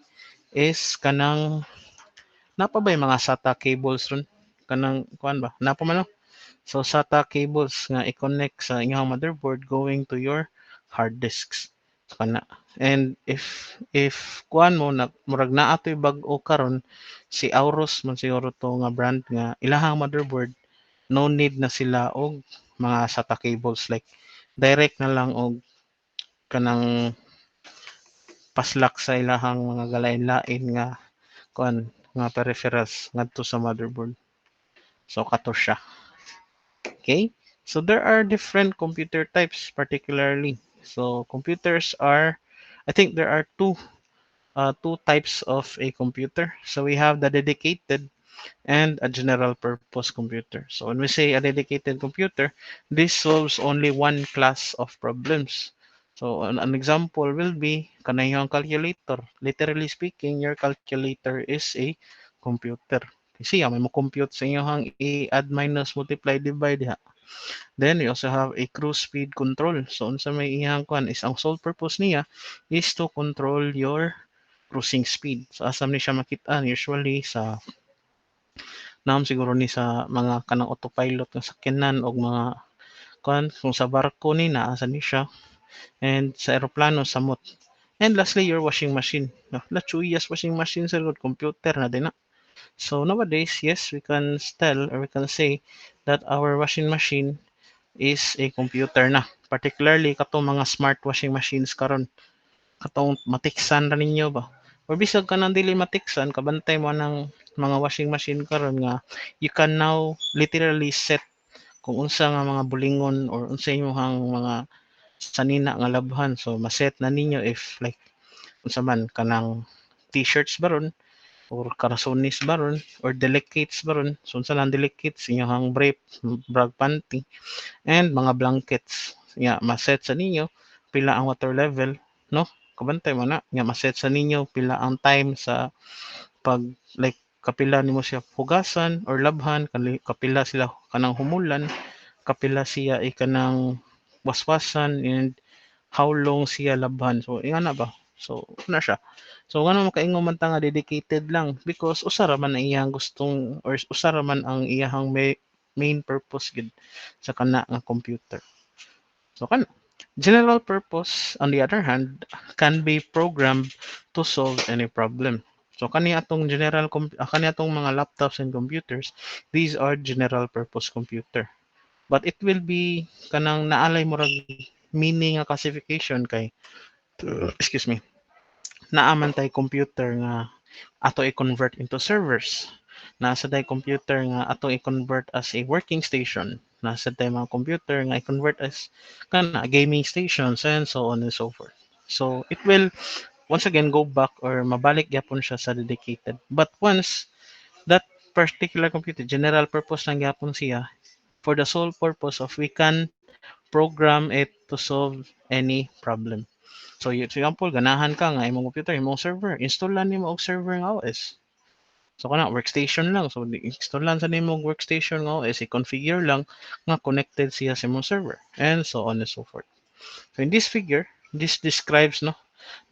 is kanang napa ba yung mga SATA cables ron? Kanang kuan ba? Napa man no? So SATA cables nga i-connect sa inyong motherboard going to your hard disks. So, kana. And if kuan mo na murag naa toy bag-o karon si Aorus man siguro to nga brand nga ilahang motherboard no need na sila og mga SATA cables like direct na lang og kanang paslak sa ilahang mga galain-lain nga kuan nga peripherals ngadto sa motherboard. So kato siya. Okay? So there are different computer types particularly. So computers are I think there are two types of a computer. So we have the dedicated and a general purpose computer. So when we say a dedicated computer, this solves only one class of problems. So an example will be kanayong calculator. Literally speaking, your calculator is a computer. Kasi may mo compute sa inyong i-add minus multiply divide ha. Then we also have a cruise speed control. So unsa may iyang kuan is ang sole purpose niya is to control your cruising speed. So asam ni siya makita usually sa siguro ni sa mga kanang autopilot nga sakyanan og mga kuan kung sa barko ni naa sa ni siya and sa eroplano samot. And lastly, your washing machine. No, la chuyas washing machine sa good computer na din na. So nowadays, yes, we can tell or we can say that our washing machine is a computer na. Particularly katong mga smart washing machines karon katong matiksan ra ninyo ba or bisag ka nang dili matiksan kabantay mo ng mga washing machine karon nga you can now literally set kung unsa nga mga bulingon or unsa imong mga sanina nga labhan so maset na ninyo if like unsa man kanang t-shirts baron or karasonis baron or delicates baron so unsa lang delicates inyong brief brag panty and mga blankets nga maset sa ninyo pila ang water level no kabantay mo na nga maset sa ninyo pila ang time sa pag like kapila nimo siya hugasan or labhan kapila sila kanang humulan kapila siya kanang waswasan and how long siya labhan so ingana ba so na siya so ngano makaingon man ta nga dedicated lang because usara man ang iyang gustong or usara man ang iyang main purpose gid sa kana nga computer so kana general purpose, on the other hand, can be programmed to solve any problem. So kani atong kani atong mga laptops and computers, these are general purpose computer. But it will be kanang naalay mo rag meaning nga classification kay excuse me. Naaman tay computer nga ato i-convert into servers. Nasa tay computer nga ato i-convert as a working station. Nasa tay mga computer nga i-convert as kana gaming stations and so on and so forth. So it will once again go back or mabalik gyapon siya sa dedicated. But once that particular computer general purpose lang gyapon siya for the sole purpose of we can program it to solve any problem. So, for example, ganahan ka nga imong computer, imong server, install lang nimo og server nga OS. So, kana workstation lang. So, install lang sa nimo og workstation nga OS, i-configure lang nga connected siya sa imong server, and so on and so forth. So, in this figure, this describes no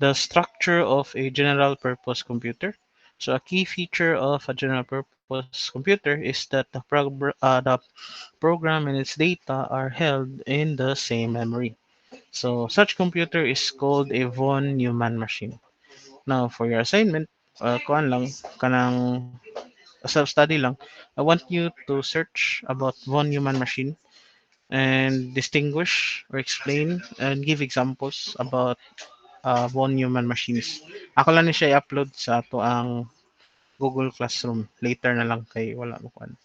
the structure of a general purpose computer. So a key feature of a general purpose computer is that the program and its data are held in the same memory. So such computer is called a von Neumann machine. Now for your assignment, kuan lang kanang self-study lang. I want you to search about von Neumann machine and distinguish or explain and give examples about von Neumann machines. Ako lang ni siya i-upload sa ato ang Google Classroom. Later na lang kay wala mo kuan.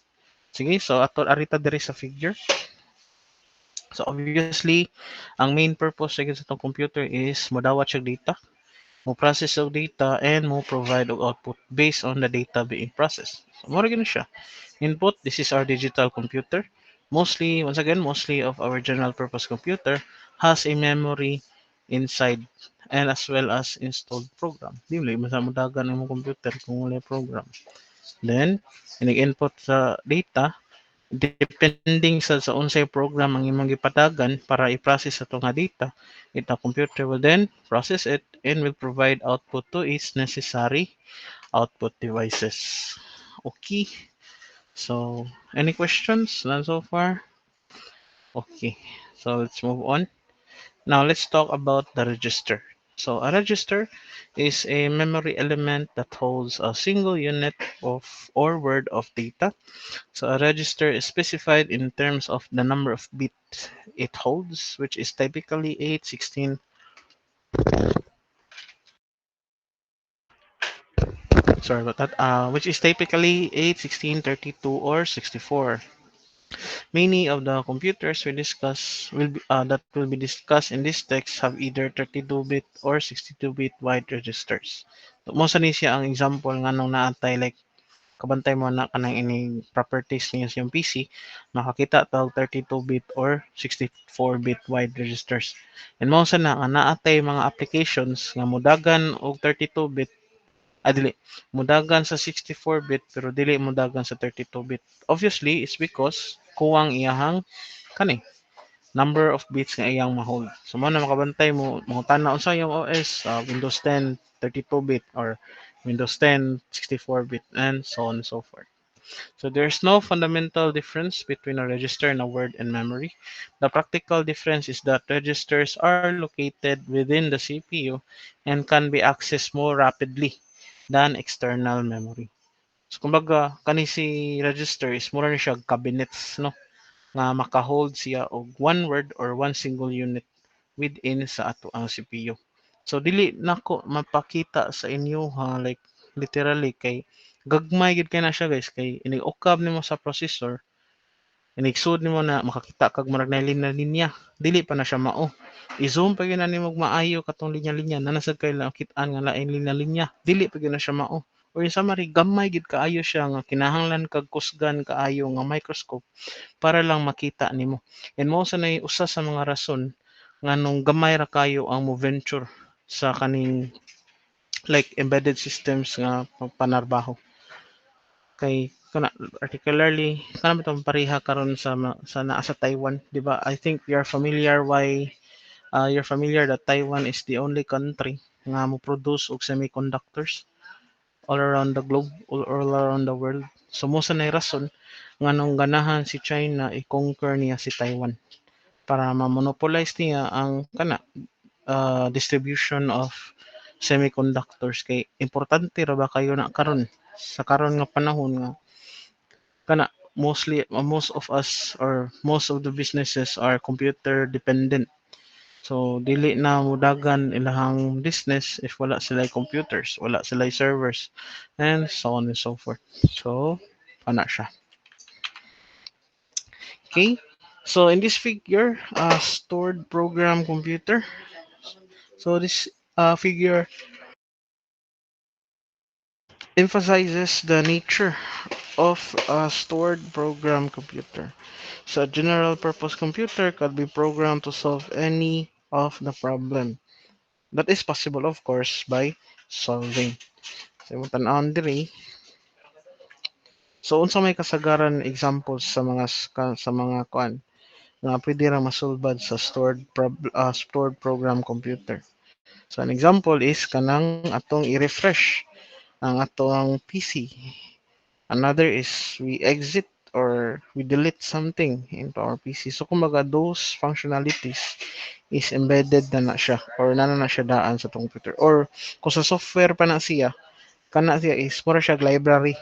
Sige, so ato arita diri sa figure. So obviously, ang main purpose sa itong computer is modawat siya data, mo process og data, and mo provide og output based on the data being processed. So mo gani siya. Input, this is our digital computer. Mostly, once again, mostly of our general purpose computer has a memory inside and as well as installed program. Di mo sa mudagan ang computer kung wala program. Then, inig-input sa data, depending sa unsay program ang imong gipatagan para i-process ato nga data, ita computer will then process it and will provide output to its necessary output devices. Okay. So, any questions none so far? Okay. So, let's move on. Now, let's talk about the register. So, a register is a memory element that holds a single unit of or word of data. So, a register is specified in terms of the number of bits it holds, which is typically 8, 16, sorry about that, which is typically 8, 16, 32, or 64. Many of the computers that will be discussed in this text have either 32-bit or 62-bit wide registers. So, mo sa ni siya ang example nga nung naatay like kabantay mo na kanang ini properties niya sa iyong PC, makakita tawag 32-bit or 64-bit wide registers. And mo sa na nga naatay mga applications nga mudagan og 32-bit dili mudagan sa 64-bit pero dili mudagan sa 32-bit. Obviously, it's because kuwang iyahang kani number of bits nga iyang ma-hold. So mo na makabantay mo tanaw unsa yung OS, Windows 10 32-bit or Windows 10 64-bit and so on and so forth. So there's no fundamental difference between a register and a word and memory. The practical difference is that registers are located within the CPU and can be accessed more rapidly than external memory. So kumbaga kani si register is mura ni siya cabinets no nga makahold siya og one word or one single unit within sa ato ang CPU. So dili nako mapakita sa inyo ha like literally kay gagmay gid kay na siya guys kay inig-ukab nimo sa processor inigsud nimo na makakita kag murag na linya dili pa na siya mao i-zoom pa gyud na nimo maayo katong linya-linya na nasad kay lang kit-an nga lain linya-linya dili pa gyud na siya mao or in summary gamay gid kaayo siya nga kinahanglan kag kusgan kaayo nga microscope para lang makita nimo. And mo sa nay usa sa mga rason nga nung gamay ra kayo ang mo venture sa kaning like embedded systems nga panarbaho. Kay kana particularly kana bitong pareha karon sa naa sa Taiwan, di ba? I think you're familiar that Taiwan is the only country nga mo produce og semiconductors all around the globe, all around the world. So mo sa nay rason nga nung ganahan si China i-conquer niya si Taiwan para ma-monopolize niya ang distribution of semiconductors kay importante ra ba kayo na karon sa karon nga panahon nga most of us or most of the businesses are computer dependent. So dili na mudagan ilahang business if wala sila computers, wala sila servers, and so on and so forth. So ana siya. Okay. So in this figure, stored program computer. So this figure emphasizes the nature of a stored program computer. So a general purpose computer could be programmed to solve any of the problem. That is possible of course by solving. So mo tan-awon diri. So unsa may kasagaran examples sa mga kuan nga pwede ra masulbad sa stored program computer. So an example is kanang atong i-refresh ang atong PC. Another is we exit or we delete something into our PC. So kumbaga those functionalities is embedded na siya or na siya daan sa tong computer. Or kung sa software pa na siya, kana siya is mura siya library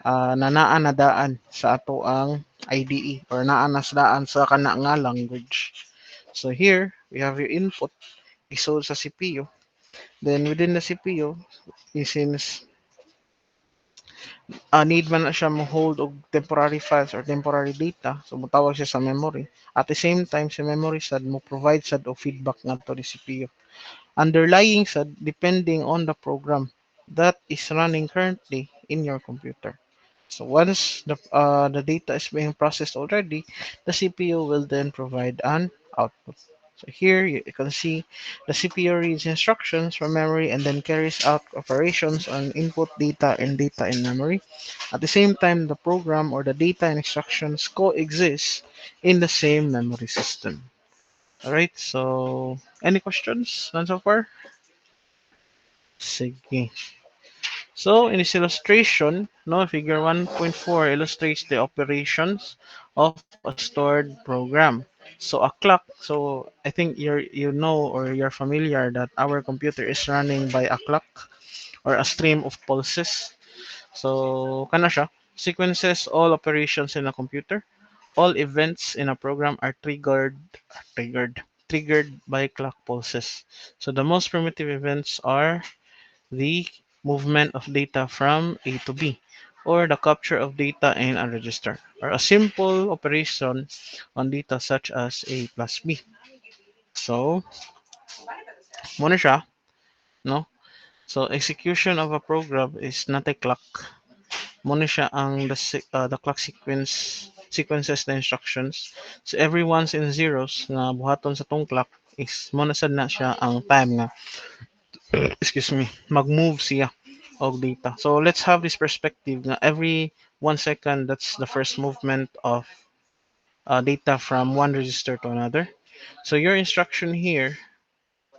na naa na daan sa ato ang IDE or naa na sa daan sa kana nga language. So here we have your input isod sa CPU. Then within the CPU, since need man na siya mo hold og temporary files or temporary data, so mutawag siya sa memory. At the same time, sa memory sad mo provide sad og feedback ngadto ni CPU. Underlying sad depending on the program that is running currently in your computer. So once the data is being processed already, the CPU will then provide an output. So here you can see the CPU reads instructions from memory and then carries out operations on input data and data in memory. At the same time, the program or the data and instructions coexist in the same memory system. Alright, so any questions none so far? Sige. So in this illustration, no, figure 1.4 illustrates the operations of a stored program. So a clock, so I think you know or you're familiar that our computer is running by a clock or a stream of pulses. So kana siya, sequences all operations in a computer. All events in a program are triggered triggered by clock pulses. So the most primitive events are the movement of data from A to B, or the capture of data in a register, or a simple operation on data such as A plus B. So, muna siya, no? So, execution of a program is not a clock. Muna siya ang the clock sequences the instructions. So, every ones and zeros nga buhaton sa tong clock is muna sad na siya ang time nga excuse me, mag-move siya og data. So let's have this perspective na every 1 second, that's the first movement of data from one register to another. So your instruction here,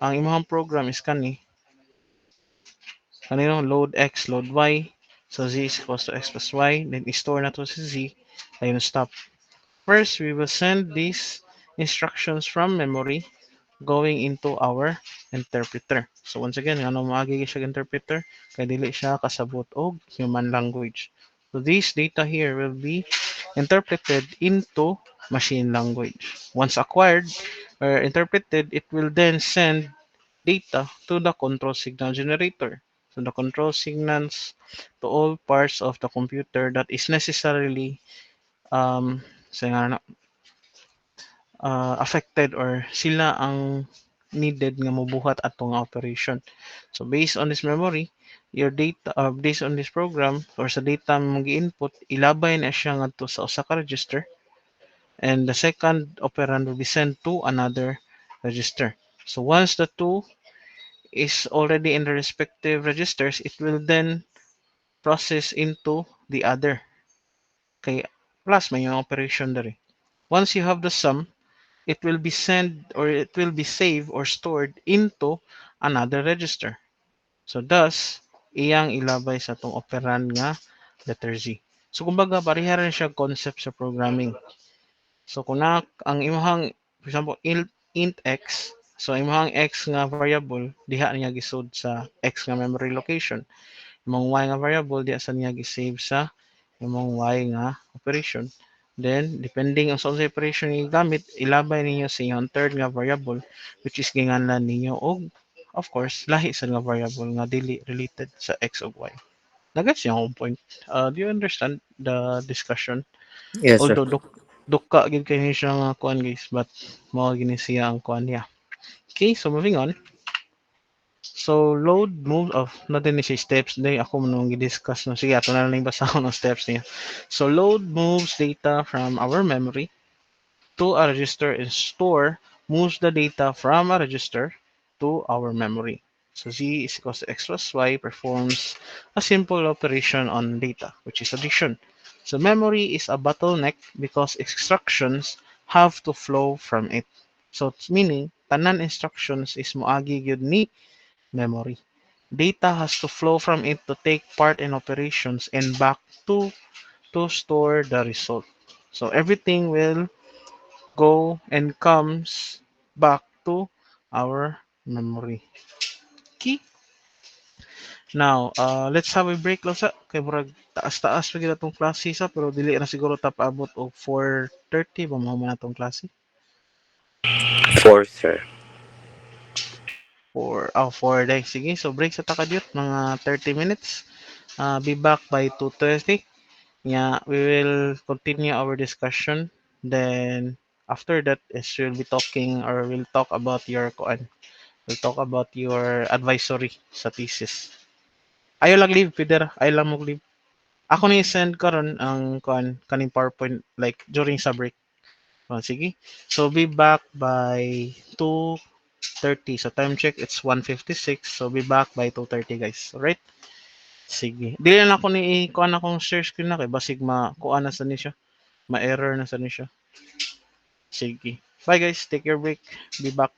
ang imong program is kanino load x, load y. So z is equals to x plus y. Then i-store na to si z. Ayun, stop. First, we will send these instructions from memory going into our interpreter. So once again, ano maagi siya interpreter kay dili siya kasabot og human language. So this data here will be interpreted into machine language. Once acquired or interpreted, it will then send data to the control signal generator. So the control signals to all parts of the computer that is necessarily sa nga affected or sila ang needed nga mobuhat atong operation. So based on this memory, your data based on this program or sa data mong gi-input, ilabay na siya ngadto sa usa ka register and the second operand will be sent to another register. So once the two is already in the respective registers, it will then process into the other. Kay plus may yung operation dere. Once you have the sum, it will be sent or it will be saved or stored into another register. So thus, iyang ilabay sa tong operand nga letter Z. So kumbaga pareha rin siya concept sa programming. So kung ang imong for example int x, so imong x nga variable diha niya gisud sa x nga memory location. Imong y nga variable diha sa niya gisave sa imong y nga operation. Then, depending on sa operation nga gamit, ilabay ninyo sa inyong third nga variable which is ginganlan ninyo og of course lahi sa nga variable nga dili related sa x ug y. Nagets niyo akong point. Do you understand the discussion? Yes, sir. Although dukka gid kay siya nga kuan guys, but mao gini siya ang kuan niya. Okay, so moving on. So load move of natin ni siya steps day ako mo nung i-discuss no, sige ato na lang basahon ng steps niya. So load moves data from our memory to a register and store moves the data from a register to our memory. So z is equals to x plus y performs a simple operation on data, which is addition. So memory is a bottleneck because instructions have to flow from it. So it's meaning tanan instructions is moagi gyud ni memory. Data has to flow from it to take part in operations and back to store the result. So everything will go and comes back to our memory. Key. Now, let's have a break lang sa kay murag taas-taas pa gyud atong klase sa pero dili na siguro ta paabot og 4:30 ba mao man atong klase. 4, sir. For day. Sige, so break sa takadyot mga 30 minutes. Be back by 2:30. Yeah, we will continue our discussion. Then after that is we'll be talking or we'll talk about your kuan. We'll talk about your advisory sa thesis. Ayo lang leave, Peter. Ayo lang mo leave. Ako ni send karon ang kuan kaning PowerPoint like during sa break. Sige. So be back by 2:30. So time check it's 1:56. So be back by 2:30 guys. Alright? Sige. Dili na ako ni kuan akong share screen na kay basig kuan na sa ni siya. Ma-error na sa ni siya. Sige. Bye guys. Take your break. Be back.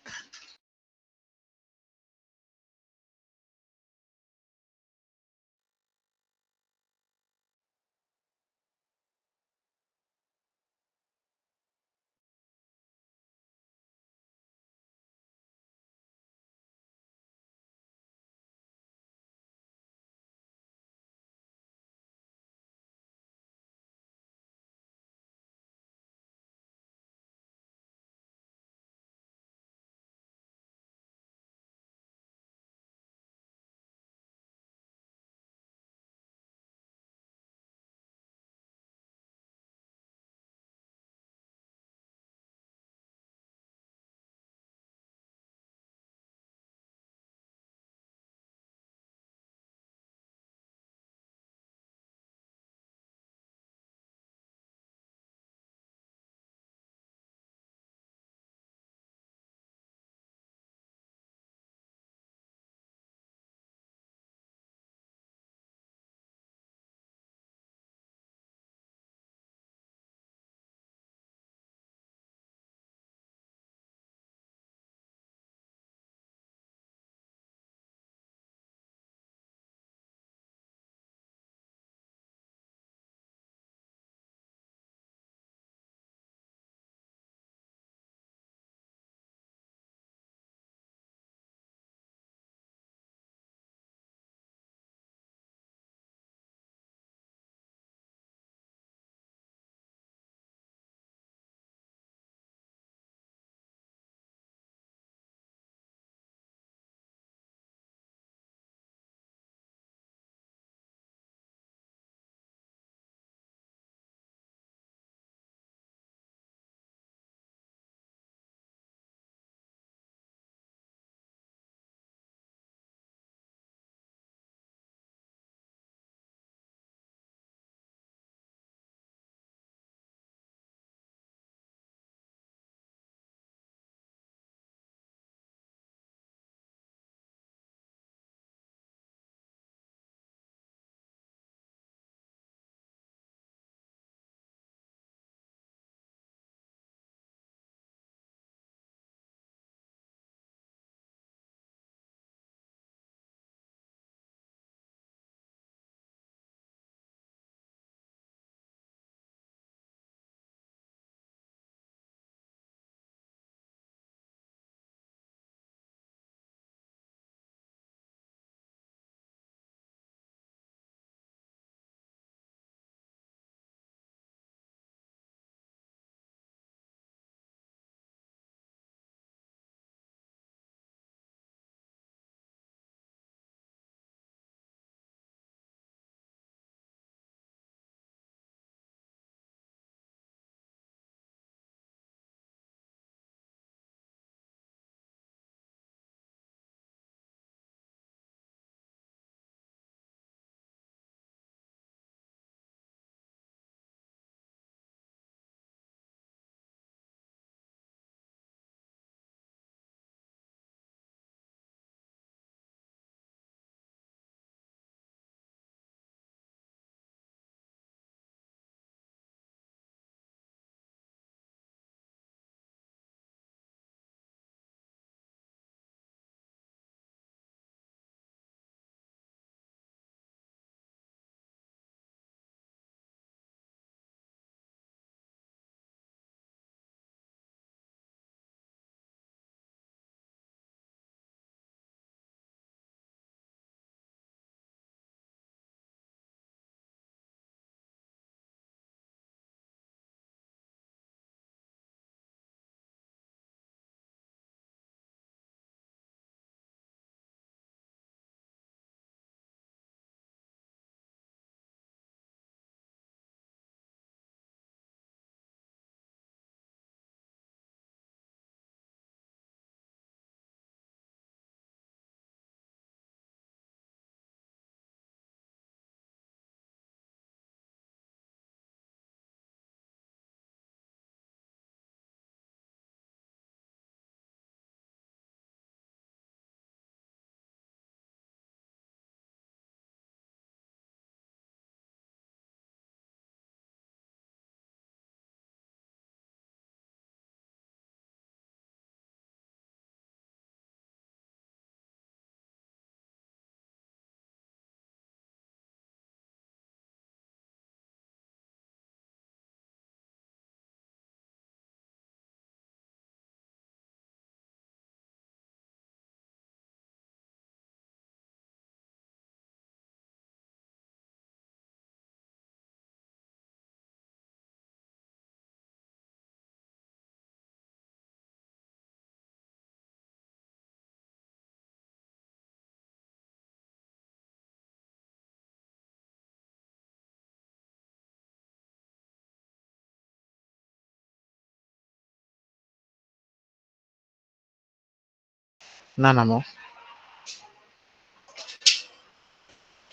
Nana mo?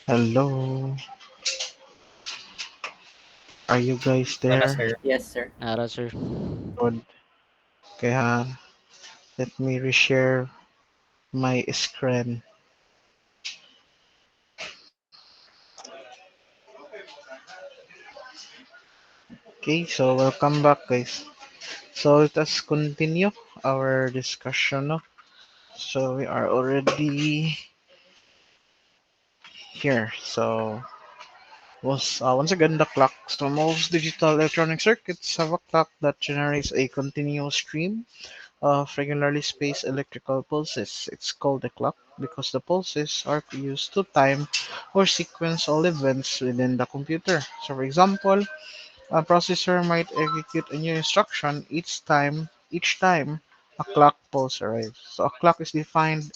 Hello? Are you guys Para there? sir. Yes, sir. Nara, sir. Good. Kaya let me reshare my screen. Okay, so welcome back guys. So let us continue our discussion. No? So we are already here. So once again the clock. So most digital electronic circuits have a clock that generates a continuous stream of regularly spaced electrical pulses. It's called a clock because the pulses are used to time or sequence all events within the computer. So for example, a processor might execute a new instruction each time a clock pulse arrives. So a clock is defined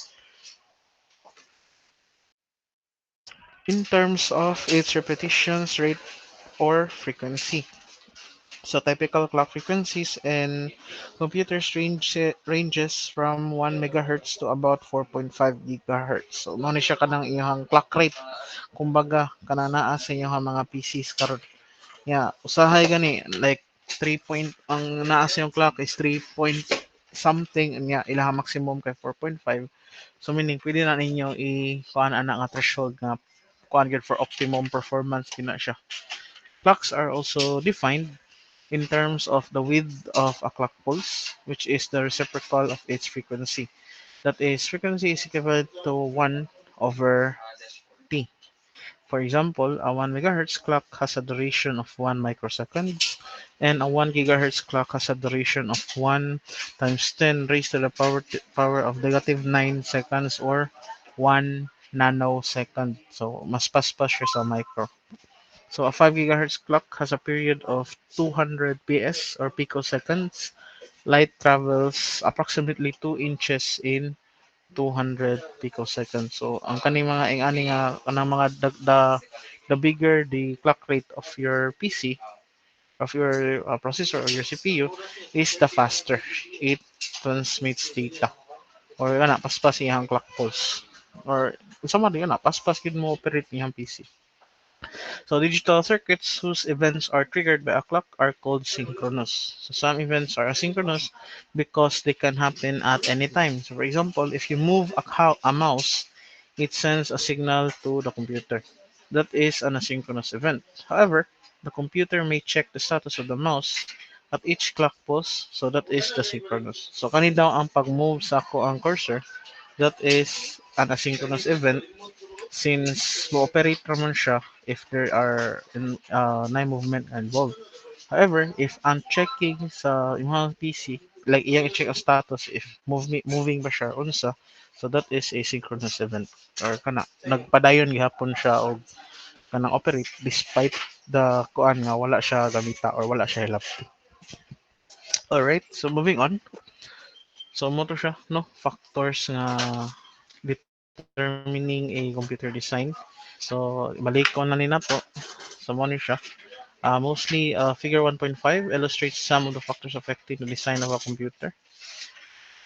in terms of its repetitions rate or frequency. So typical clock frequencies in computers ranges from 1 megahertz to about 4.5 gigahertz. So mo ni siya kanang iyang clock rate. Kumbaga kana naa sa inyong mga PCs karon. Yeah, usahay gani like 3 point ang naa sa yung clock is 3 point something nya ilaha maximum kay 4.5. So meaning pwede na ninyo i-kuan ana nga threshold nga kuan gyud for optimum performance kina siya. Clocks are also defined in terms of the width of a clock pulse, which is the reciprocal of its frequency. That is, frequency is equivalent to 1 over t. For example, a 1 megahertz clock has a duration of 1 microsecond, and a 1 gigahertz clock has a duration of 1 times 10 raised to the power of negative 9 seconds or 1 nanosecond. So, mas paspas siya sa micro. So a 5 gigahertz clock has a period of 200 ps or picoseconds. Light travels approximately 2 inches in 200 picoseconds. So ang kaning mga ingani nga kanang mga the bigger the clock rate of your PC of your processor or your CPU is the faster it transmits data. Or kana paspas iyang clock pulse. Or sama din na paspas gid mo operate niyang PC. So digital circuits whose events are triggered by a clock are called synchronous. So some events are asynchronous because they can happen at any time. So for example, if you move a mouse, it sends a signal to the computer. That is an asynchronous event. However, the computer may check the status of the mouse at each clock pulse, so that is the synchronous. So kani daw ang pag-move sa ako ang cursor, that is an asynchronous event since mo-operate naman siya if there are nine movement involved. However, if I'm checking sa imong PC, like iyang i-check ang status if moving ba siya unsa, so that is a synchronous event or kana nagpadayon gihapon siya og kanang operate despite the kuan nga wala siya gamita or wala siya hilapti. Alright, so moving on. So mo to siya no factors nga determining a computer design. So balik ko na ni nato. So mo ni siya. Mostly, Figure 1.5 illustrates some of the factors affecting the design of a computer.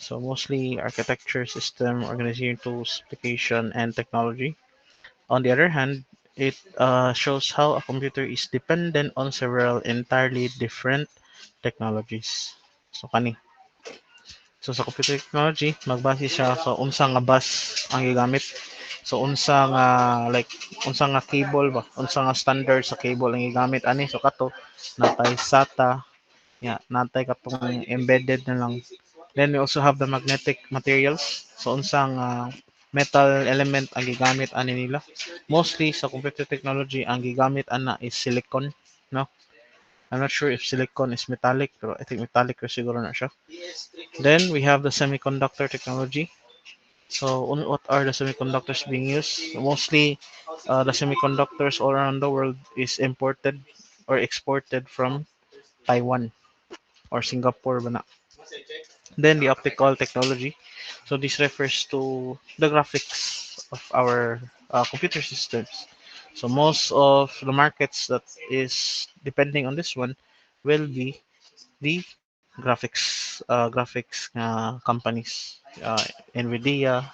So mostly architecture, system, organization tools, application, and technology. On the other hand, it shows how a computer is dependent on several entirely different technologies. So kani. So sa computer technology, magbase siya sa unsa nga bus ang gigamit. So unsa nga like unsa nga cable ba, unsa nga standard sa cable ang gigamit ani. So kato natay SATA, natay katong embedded na lang. Then we also have the magnetic materials. So unsa nga metal element ang gigamit ani nila. Mostly sa computer technology ang gigamit ana is silicon, no? I'm not sure if silicon is metallic, pero I think metallic or siguro na siya. Then we have the semiconductor technology. So what are the semiconductors being used? Mostly the semiconductors all around the world is imported or exported from Taiwan or Singapore ba na. Then the optical technology. So this refers to the graphics of our computer systems. So most of the markets that is depending on this one will be the graphics nga companies, Nvidia,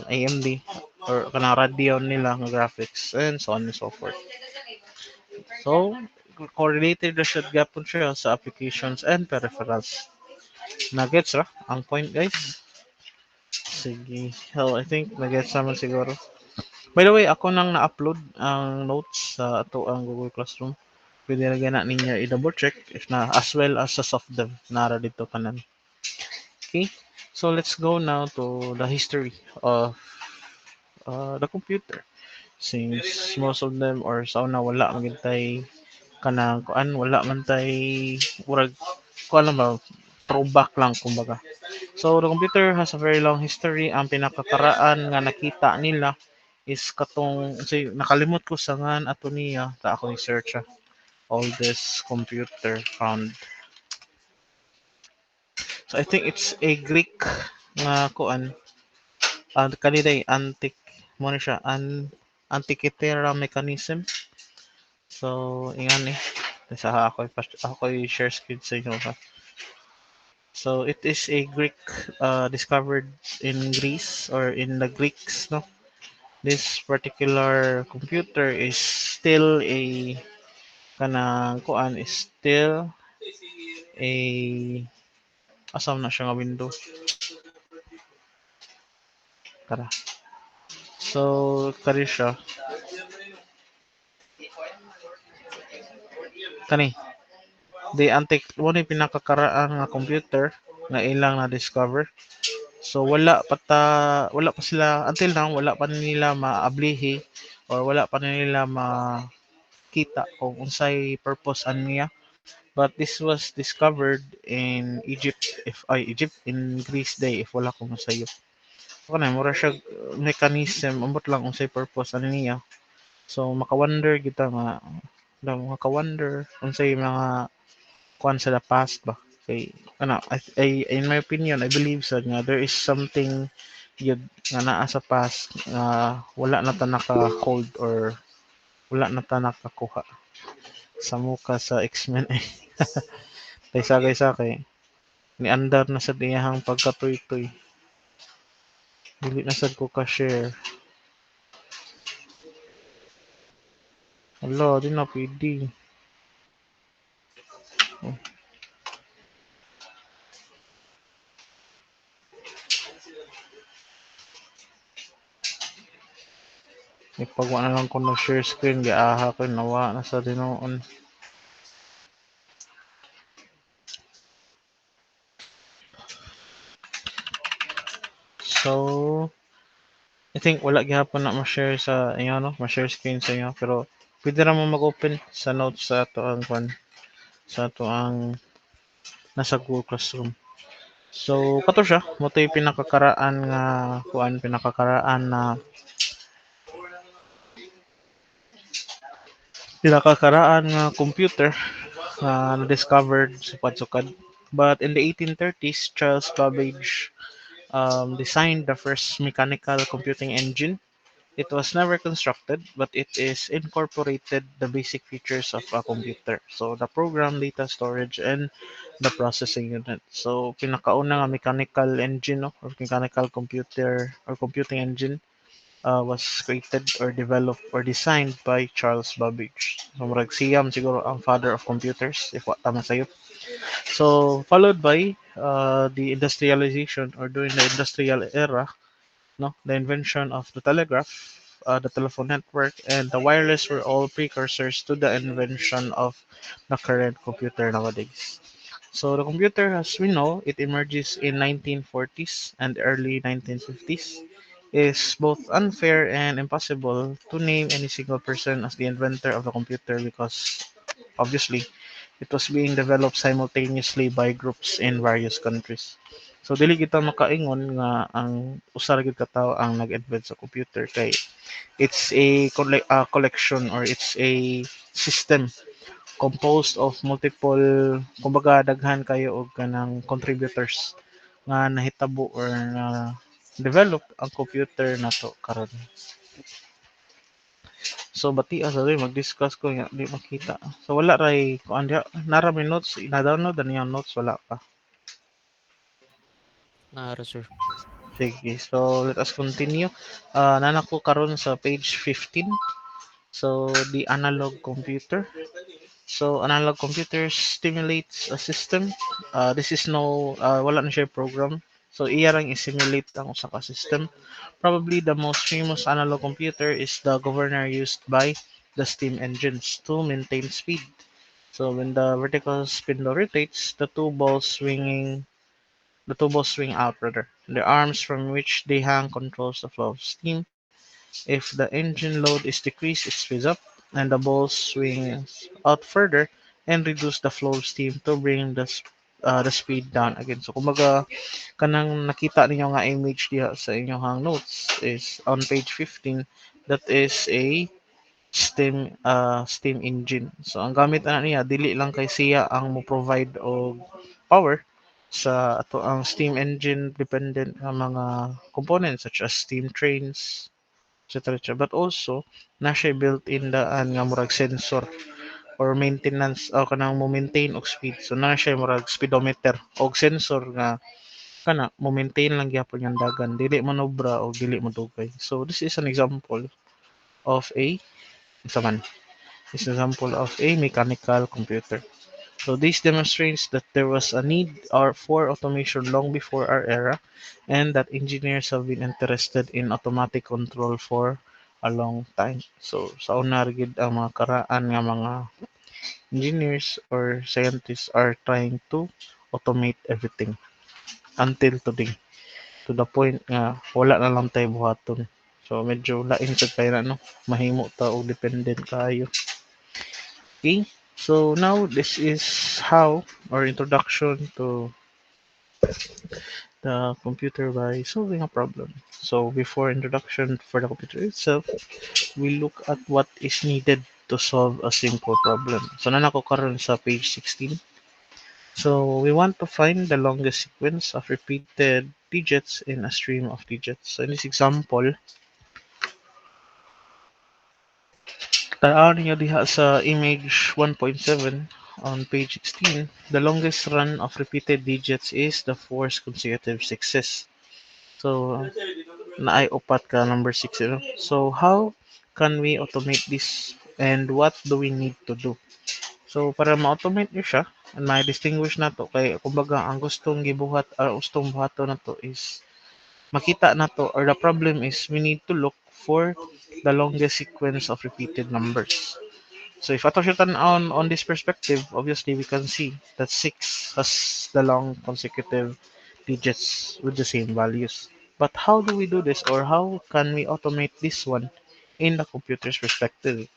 AMD, or kanang radio nila nga graphics, and so on and so forth. So, correlated na siya gapon siya sa applications and peripherals. Nuggets ra ang point, guys. Sige. So, I think nagets naman siguro. By the way, ako nang na-upload ang notes sa ato ang Google Classroom. Pwede na gana ninyo i-double check if na as well as sa soft dev nara dito kanan. Okay. So let's go now to the history of the computer. Since most of them or sa una wala magintay kanang kuan, wala man tay murag kuan lang ba, throwback lang kumbaga. So the computer has a very long history. Ang pinakakaraan nga nakita nila is katong say nakalimot ko sa ngan ato niya ta ako ni search oldest computer found. So I think it's a Greek nga kuan, kaniday antique mo na siya Antikythera mechanism. So ingan sa ako share screen sa inyo ha. So it is a Greek, discovered in Greece or in the Greeks, no. This particular computer is still a kanang kuan is still a asam na siya nga window. Tara. So kari siya kani the antique mo ni pinakakaraan nga computer nga ilang na discover. So wala pa sila until now, wala pa nila maablihi or wala pa nila makita kung unsay purpose niya. But this was discovered in Egypt, Egypt in Greece day if wala ko masayo. So kana mura siya mechanism ambot lang unsay purpose niya. So maka-wonder kita nga maka-wonder unsay mga kuan sa the past ba. Kay in my opinion, I believe sa nga there is something yun nga naa sa past nga wala na ta naka-hold or wala na ta nakakuha sa muka sa X-Men eh. Kay sa kay niandar na sa diyahang pagkatoy-toy. Dili na sad ko ka-share. Hala, di na pwede. Oh, ipagwa na lang ko na-share screen, giaha ko nawa na sa dinoon. So, I think wala gihapon na ma-share sa inyo, no? Ma-share screen sa inyo. Pero, pwede naman mag-open sa notes sa ato ang kwan. Sa ato ang nasa Google Classroom. So, kato siya. Mo to yung pinakakaraan nga kuan, pinakakaraan nga computer nga na-discovered sukad-sukad. But in the 1830s, Charles Babbage designed the first mechanical computing engine. It was never constructed, but it is incorporated the basic features of a computer. So the program, data storage, and the processing unit. So pinakauna nga mechanical engine, no, or mechanical computer or computing engine was created or developed or designed by Charles Babbage. So murag siyam siguro ang father of computers if wa tama sayo. So followed by the industrialization or during the industrial era, no, the invention of the telegraph, the telephone network, and the wireless were all precursors to the invention of the current computer nowadays. So the computer, as we know, it emerges in 1940s and early 1950s. Is both unfair and impossible to name any single person as the inventor of the computer because obviously it was being developed simultaneously by groups in various countries. So dili kita makaingon nga ang usa ra gyud ka tawo ang nag-invent sa computer kay it's a collection or it's a system composed of multiple kumbaga daghan kayo og kanang contributors nga nahitabo or na develop ang computer nato karon. So bati sa rin mag-discuss ko nga di makita. So wala ray kuan diha nara may notes na-download na niyang notes wala pa. Nara, sir. Sige. So let us continue. Nana ko karon sa page 15. So the analog computer. So analog computer stimulates a system. This is no wala na siya program. So iya rang i-simulate ang usa ka system. Probably the most famous analog computer is the governor used by the steam engines to maintain speed. So when the vertical spindle rotates, the two balls swing out rather. The arms from which they hang controls the flow of steam. If the engine load is decreased, it speeds up, and the balls swing out further and reduce the flow of steam to bring the speed down again. So kumbaga kanang nakita ninyo nga image diha sa inyong notes is on page 15. That is a steam engine. So ang gamit ana niya dili lang kay siya ang mo provide og power sa ato ang steam engine dependent nga mga components such as steam trains etc. But also na siya built-in daan nga murag sensor or maintenance o kanang mo maintain og speed. So na siya murag speedometer og sensor nga kana mo maintain lang gyapon yung dagan dili manobra o dili madugay. So this is an example of a isa man is an example of a mechanical computer. So this demonstrates that there was a need for automation long before our era, and that engineers have been interested in automatic control for a long time. So sa una gid ang mga karaan nga mga engineers or scientists are trying to automate everything until today, to the point nga wala na lang tayo buhaton. So medyo lain sad kay na no, mahimo ta og dependent kayo. Okay, so now this is how or introduction to the computer by solving a problem. So before introduction for the computer itself, we look at what is needed to solve a simple problem. So nanako karon sa page 16. So we want to find the longest sequence of repeated digits in a stream of digits. So in this example, tanaw ninyo diha sa image 1.7 on page 16, the longest run of repeated digits is the fourth consecutive sixes. So, naay upat ka number 6, you know? So, how can we automate this and what do we need to do? So, para ma-automate nyo siya, and ma-distinguish na to, kay kumbaga, ang gustong gibuhat, or gustong buhato na to is makita na to, or the problem is we need to look for the longest sequence of repeated numbers. So if ato siya on this perspective, obviously we can see that 6 has the long consecutive digits with the same values. But how do we do this, or how can we automate this one in the computer's perspective?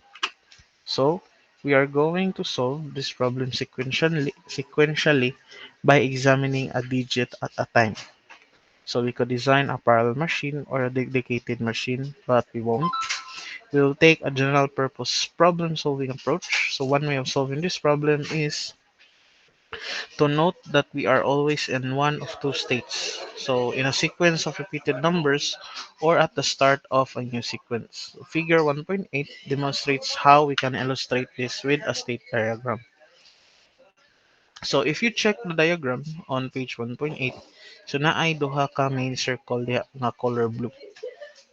So we are going to solve this problem sequentially by examining a digit at a time. So we could design a parallel machine or a dedicated machine, but we won't. We'll take a general purpose problem solving approach. So one way of solving this problem is to note that we are always in one of two states. So in a sequence of repeated numbers or at the start of a new sequence. So figure 1.8 demonstrates how we can illustrate this with a state diagram. So if you check the diagram on page 1.8, so naay duha ka main circle diha nga color blue.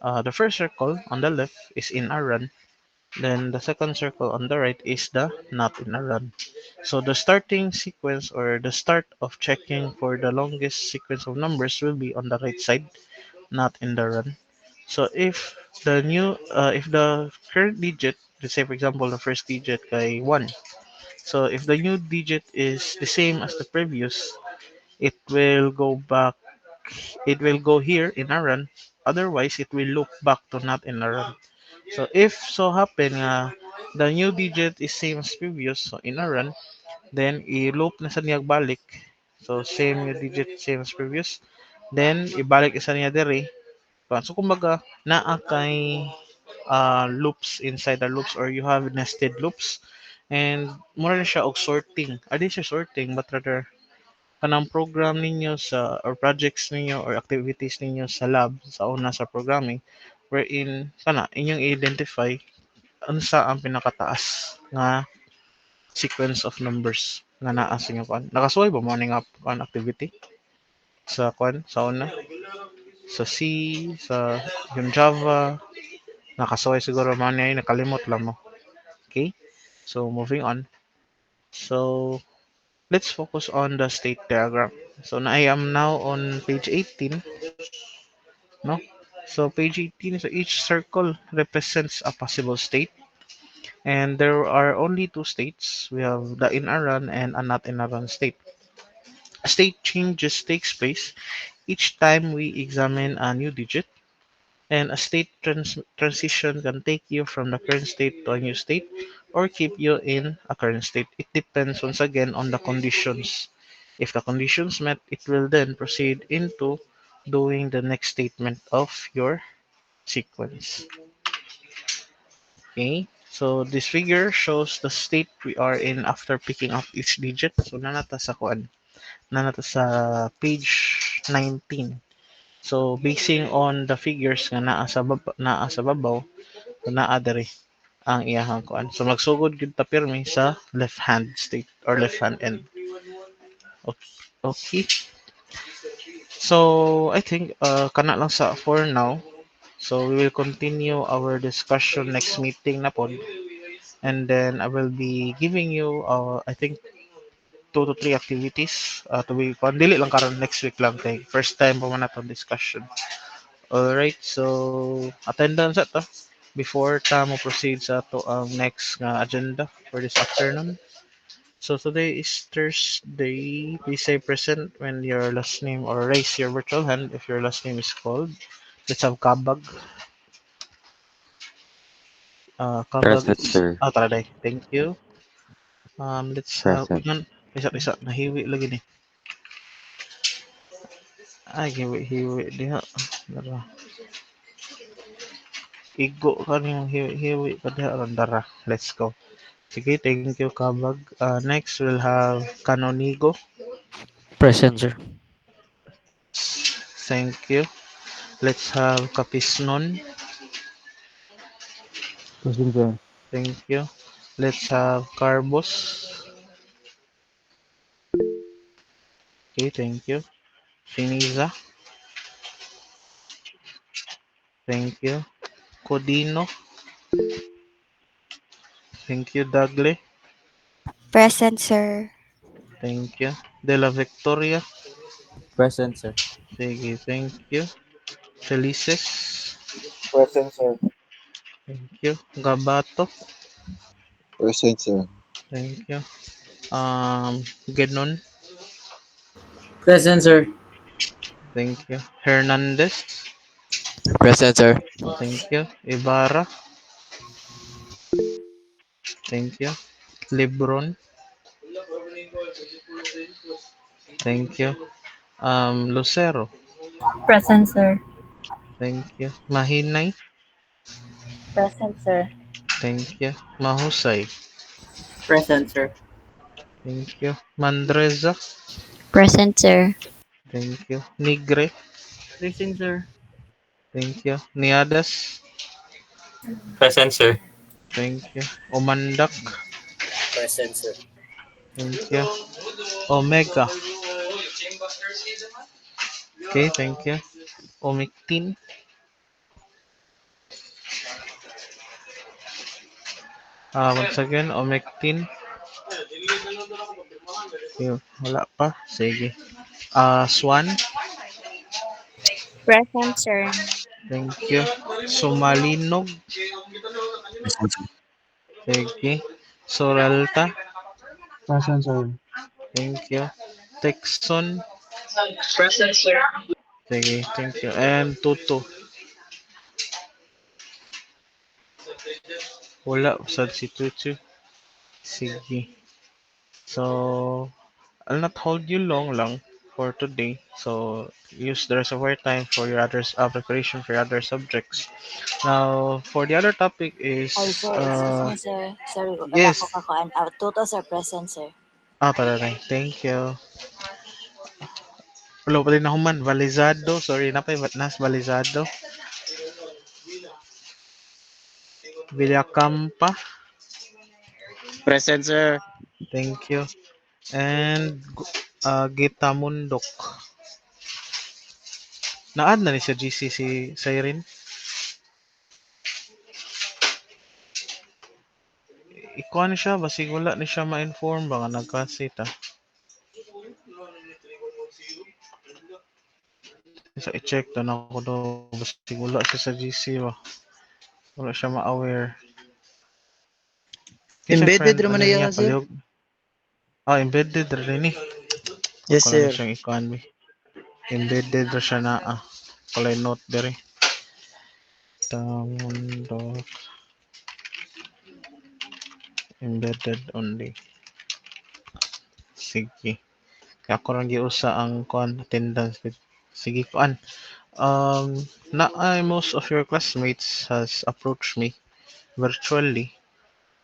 The first circle on the left is in a run. Then the second circle on the right is the not in a run. So the starting sequence or the start of checking for the longest sequence of numbers will be on the right side, not in the run. So if the current digit, let's say for example the first digit kay 1. So if the new digit is the same as the previous, it will go back, it will go here in a run. Otherwise, it will loop back to not in a run. So if so happen nga the new digit is same as previous, so in a run, then i-loop na sa niyag balik. So same new digit, same as previous. Then ibalik isa niya dere. So kumbaga naa kay loops inside the loops, or you have nested loops. And mura na siya og sorting. Adi siya sorting, but rather kanang program ninyo sa or projects ninyo or activities ninyo sa lab sa una sa programming, wherein kana inyong identify unsa ang pinakataas nga sequence of numbers nga naa sa inyong kuan. Nakasuway ba mo ni nga kuan activity sa kuan sa una? Sa C, sa yung Java, nakasuway siguro man niya, nakalimot lang mo. Okay? So, moving on. So, let's focus on the state diagram. So, I am now on page 18, no? So, page 18, so each circle represents a possible state. And there are only two states. We have the in a run and a not in a run state. A state changes takes place each time we examine a new digit. And a state transition can take you from the current state to a new state or keep you in a current state. It depends once again on the conditions. If the conditions met, it will then proceed into doing the next statement of your sequence. Okay, so this figure shows the state we are in after picking up each digit. So nanata sa kuan, nanata sa page 19. So basing on the figures nga naa sa babaw, naa diri ang iyahang kuan. So magsugod gyud ta pirmi sa left hand state or left hand end. Okay. Okay. So I think kana lang sa for now. So we will continue our discussion next meeting na pod. And then I will be giving you I think 2 to 3 activities to be kuan dili lang karon next week lang kay first time pa man natong discussion. All right. So attendance ato before ta mo proceed sa to ang next nga agenda for this afternoon. So today is Thursday. Please say present when your last name or raise your virtual hand if your last name is called. Let's have Kabag. Kabag Present, is sir. Taraday. Thank you. Let's have Present. unan isa nahiwi lagi ni. Ay hiwi diha. Dara. Igo kaning hiwi pa diha ron dara. Let's go. Sige, thank you Kabag. Next we'll have Canonigo. Present, sir. Thank you. Let's have Kapisnon. Present, sir. Thank you. Let's have Carbos. Okay, thank you. Finiza. Thank you. Codino. Thank you. Dagle. Present, sir. Thank you. De la Victoria. Present, sir. Sige, thank you. Felices. Present, sir. Thank you. Gabato. Present, sir. Thank you. Genon. Present, sir. Thank you. Hernandez. Present, sir. Thank you. Ibarra. Thank you. Lebron. Thank you. Lucero. Present, sir. Thank you. Mahinay. Present, sir. Thank you. Mahusay. Present, sir. Thank you. Mandreza. Present, sir. Thank you. Nigre. Present, sir. Thank you. Niadas. Present, sir. Thank you. Omandak. Present, sir. Thank you. Omega. Okay, thank you. Omictin. Once again, Omectin. Okay, wala pa. Sige. Swan. Present, sir. Thank you. Sumalinog. Present, sir. Sige. Soralta. Present, sir. Thank you. Texon. Present, sir. Sige, thank you. And Tuto. Wala. Sad si Tutu. Sige. So, I'll not hold you long lang for today. So, use the rest of our time for your other preparation for your other subjects. Now, for the other topic is Ay, sir, excuse me, sir. Sorry, wala yes. ko kakuan. Tuto, sir, present, sir. Talaga. Thank you. Wala pa din ako man. Valizado. Sorry na pa. Nas Valizado. Villacampa. Present, sir. Thank you. And Gita Mundok. Na-add na ni sa GC si Siren. Ikuha ni siya, basig wala ni siya ma-inform ba nga nagkasita. So, i-check to na ako do. Basig wala siya sa GC ba. Wala siya ma-aware. Embedded naman na yan, sir? Palihog. Embedded rin ni. Yes, Wala sir. na siyang economy. Embedded ra siya na Kalay note dere. Tamundok. Embedded only. Sige. Kaya ako lang giusa ang attendance. Sige kuan. Most of your classmates has approached me virtually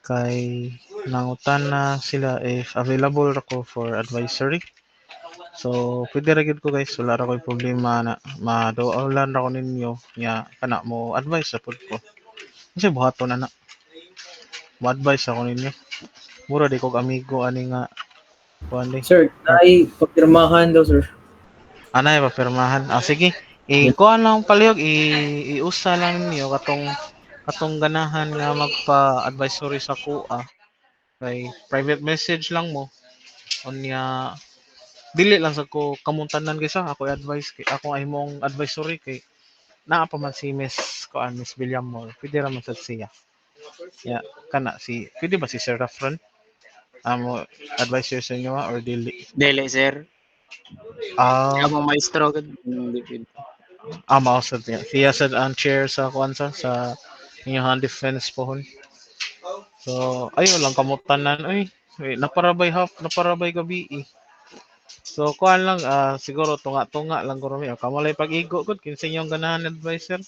kay nangutan na sila if available ako for advisory. So, pwede ra gyud ko guys, wala ra ko'y problema na maduaulan ra ko ninyo nya kana mo advice sa pud ko. Kasi buhaton na mo advice ako ninyo. Mura di ko amigo ani nga kuan di. Sir, ay papirmahan daw, sir. Anay papirmahan. Sige. Kuan lang palihog iusa lang ninyo katong ganahan nga magpa-advisory sa kuha. Kay private message lang mo. Unya dili lang sa ko kamuntanan kaysa ako advice kay ako ay mong advisory kay naa pa man si Miss Villamor. Pwede ra man sad siya. Ya, kana pwede ba si Sir Rafron? Amo advisor sa inyo or dili? Dili, sir. Ah, Among maestro gud. Hindi pwede. mao sad niya. Siya sad ang chair sa kuansa sa inyong defense pohon. So, ayo lang kamutanan. Naparabay gabi eh. So, kuan lang, siguro tunga-tunga lang ko rin. Kamalay pag-igo ko, kinsa yung ganahan advisor.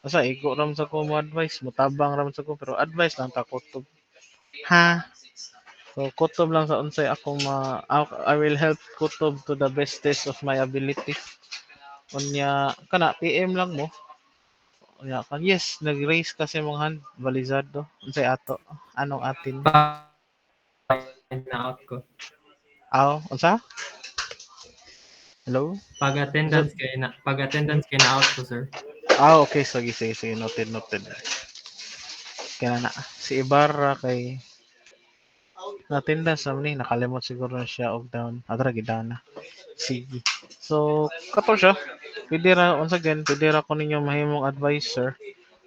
Asa, igo ram sa ko mo advice, mutabang ram sa ko, pero advice lang ta kutob. Ha? So, kutob lang sa unsay ako I will help kutob to the best test of my ability. Unya, kana, PM lang mo. Unya, yes, nag-raise kasi mong hand, balizado. Unsay ato, anong atin? Na-out ko. Unsa? Hello? Pag-attendance kay na-out ko, sir. Okay. Sige. Noted. Kaya na. Si Ibarra kay natinda sa ni nakalimot siguro na siya og down. Agra gid na. Sige. So, kato siya. Once again, pwede ra ko ninyo mahimong advisor.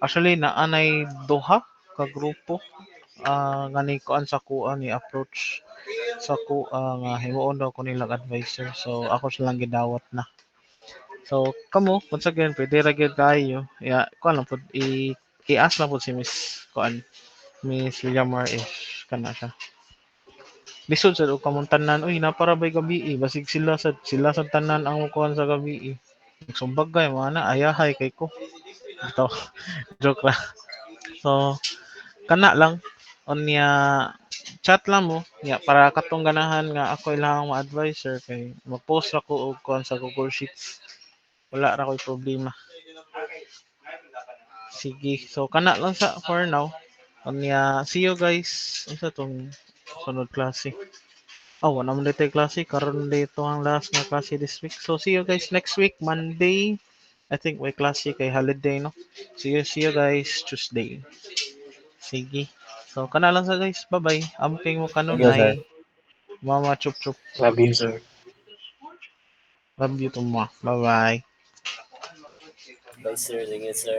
Actually, naanay duha ka grupo nga ni kuan sa kuha ni approach sa kuha nga himuon daw ko nilang advisor. So, ako silang gidawat na. So, kamo, once again, pwede ra gyud kayo. Kuan lang pud i-ask lang pud si Miss Villamar if kana siya. Lisod sa og kamuntanan, uy, naparabay gabi basig sila sa tanan ang kuan sa gabi Nagsumbagay mo na ayahay kay ko. Ito, joke lang. So, kana lang onya chat lang mo para katong ganahan nga ako ilang ma-advisor kay mag-post ra ko og kuan sa Google Sheets. Wala ra ko'y problema. Sige. So, kana lang sa for now. See you guys. Isa tong sunod klase. Wala naman dito klase. Karon dito ang last na klase this week. So, see you guys next week, Monday. I think may klase kay holiday, no? See you guys Tuesday. Sige. So, kana lang sa guys. Bye-bye. Amping mo kanunay. Mama chup-chup. Love you, sir. Love you to mo. Bye-bye. Bye, sir. Sige, sir.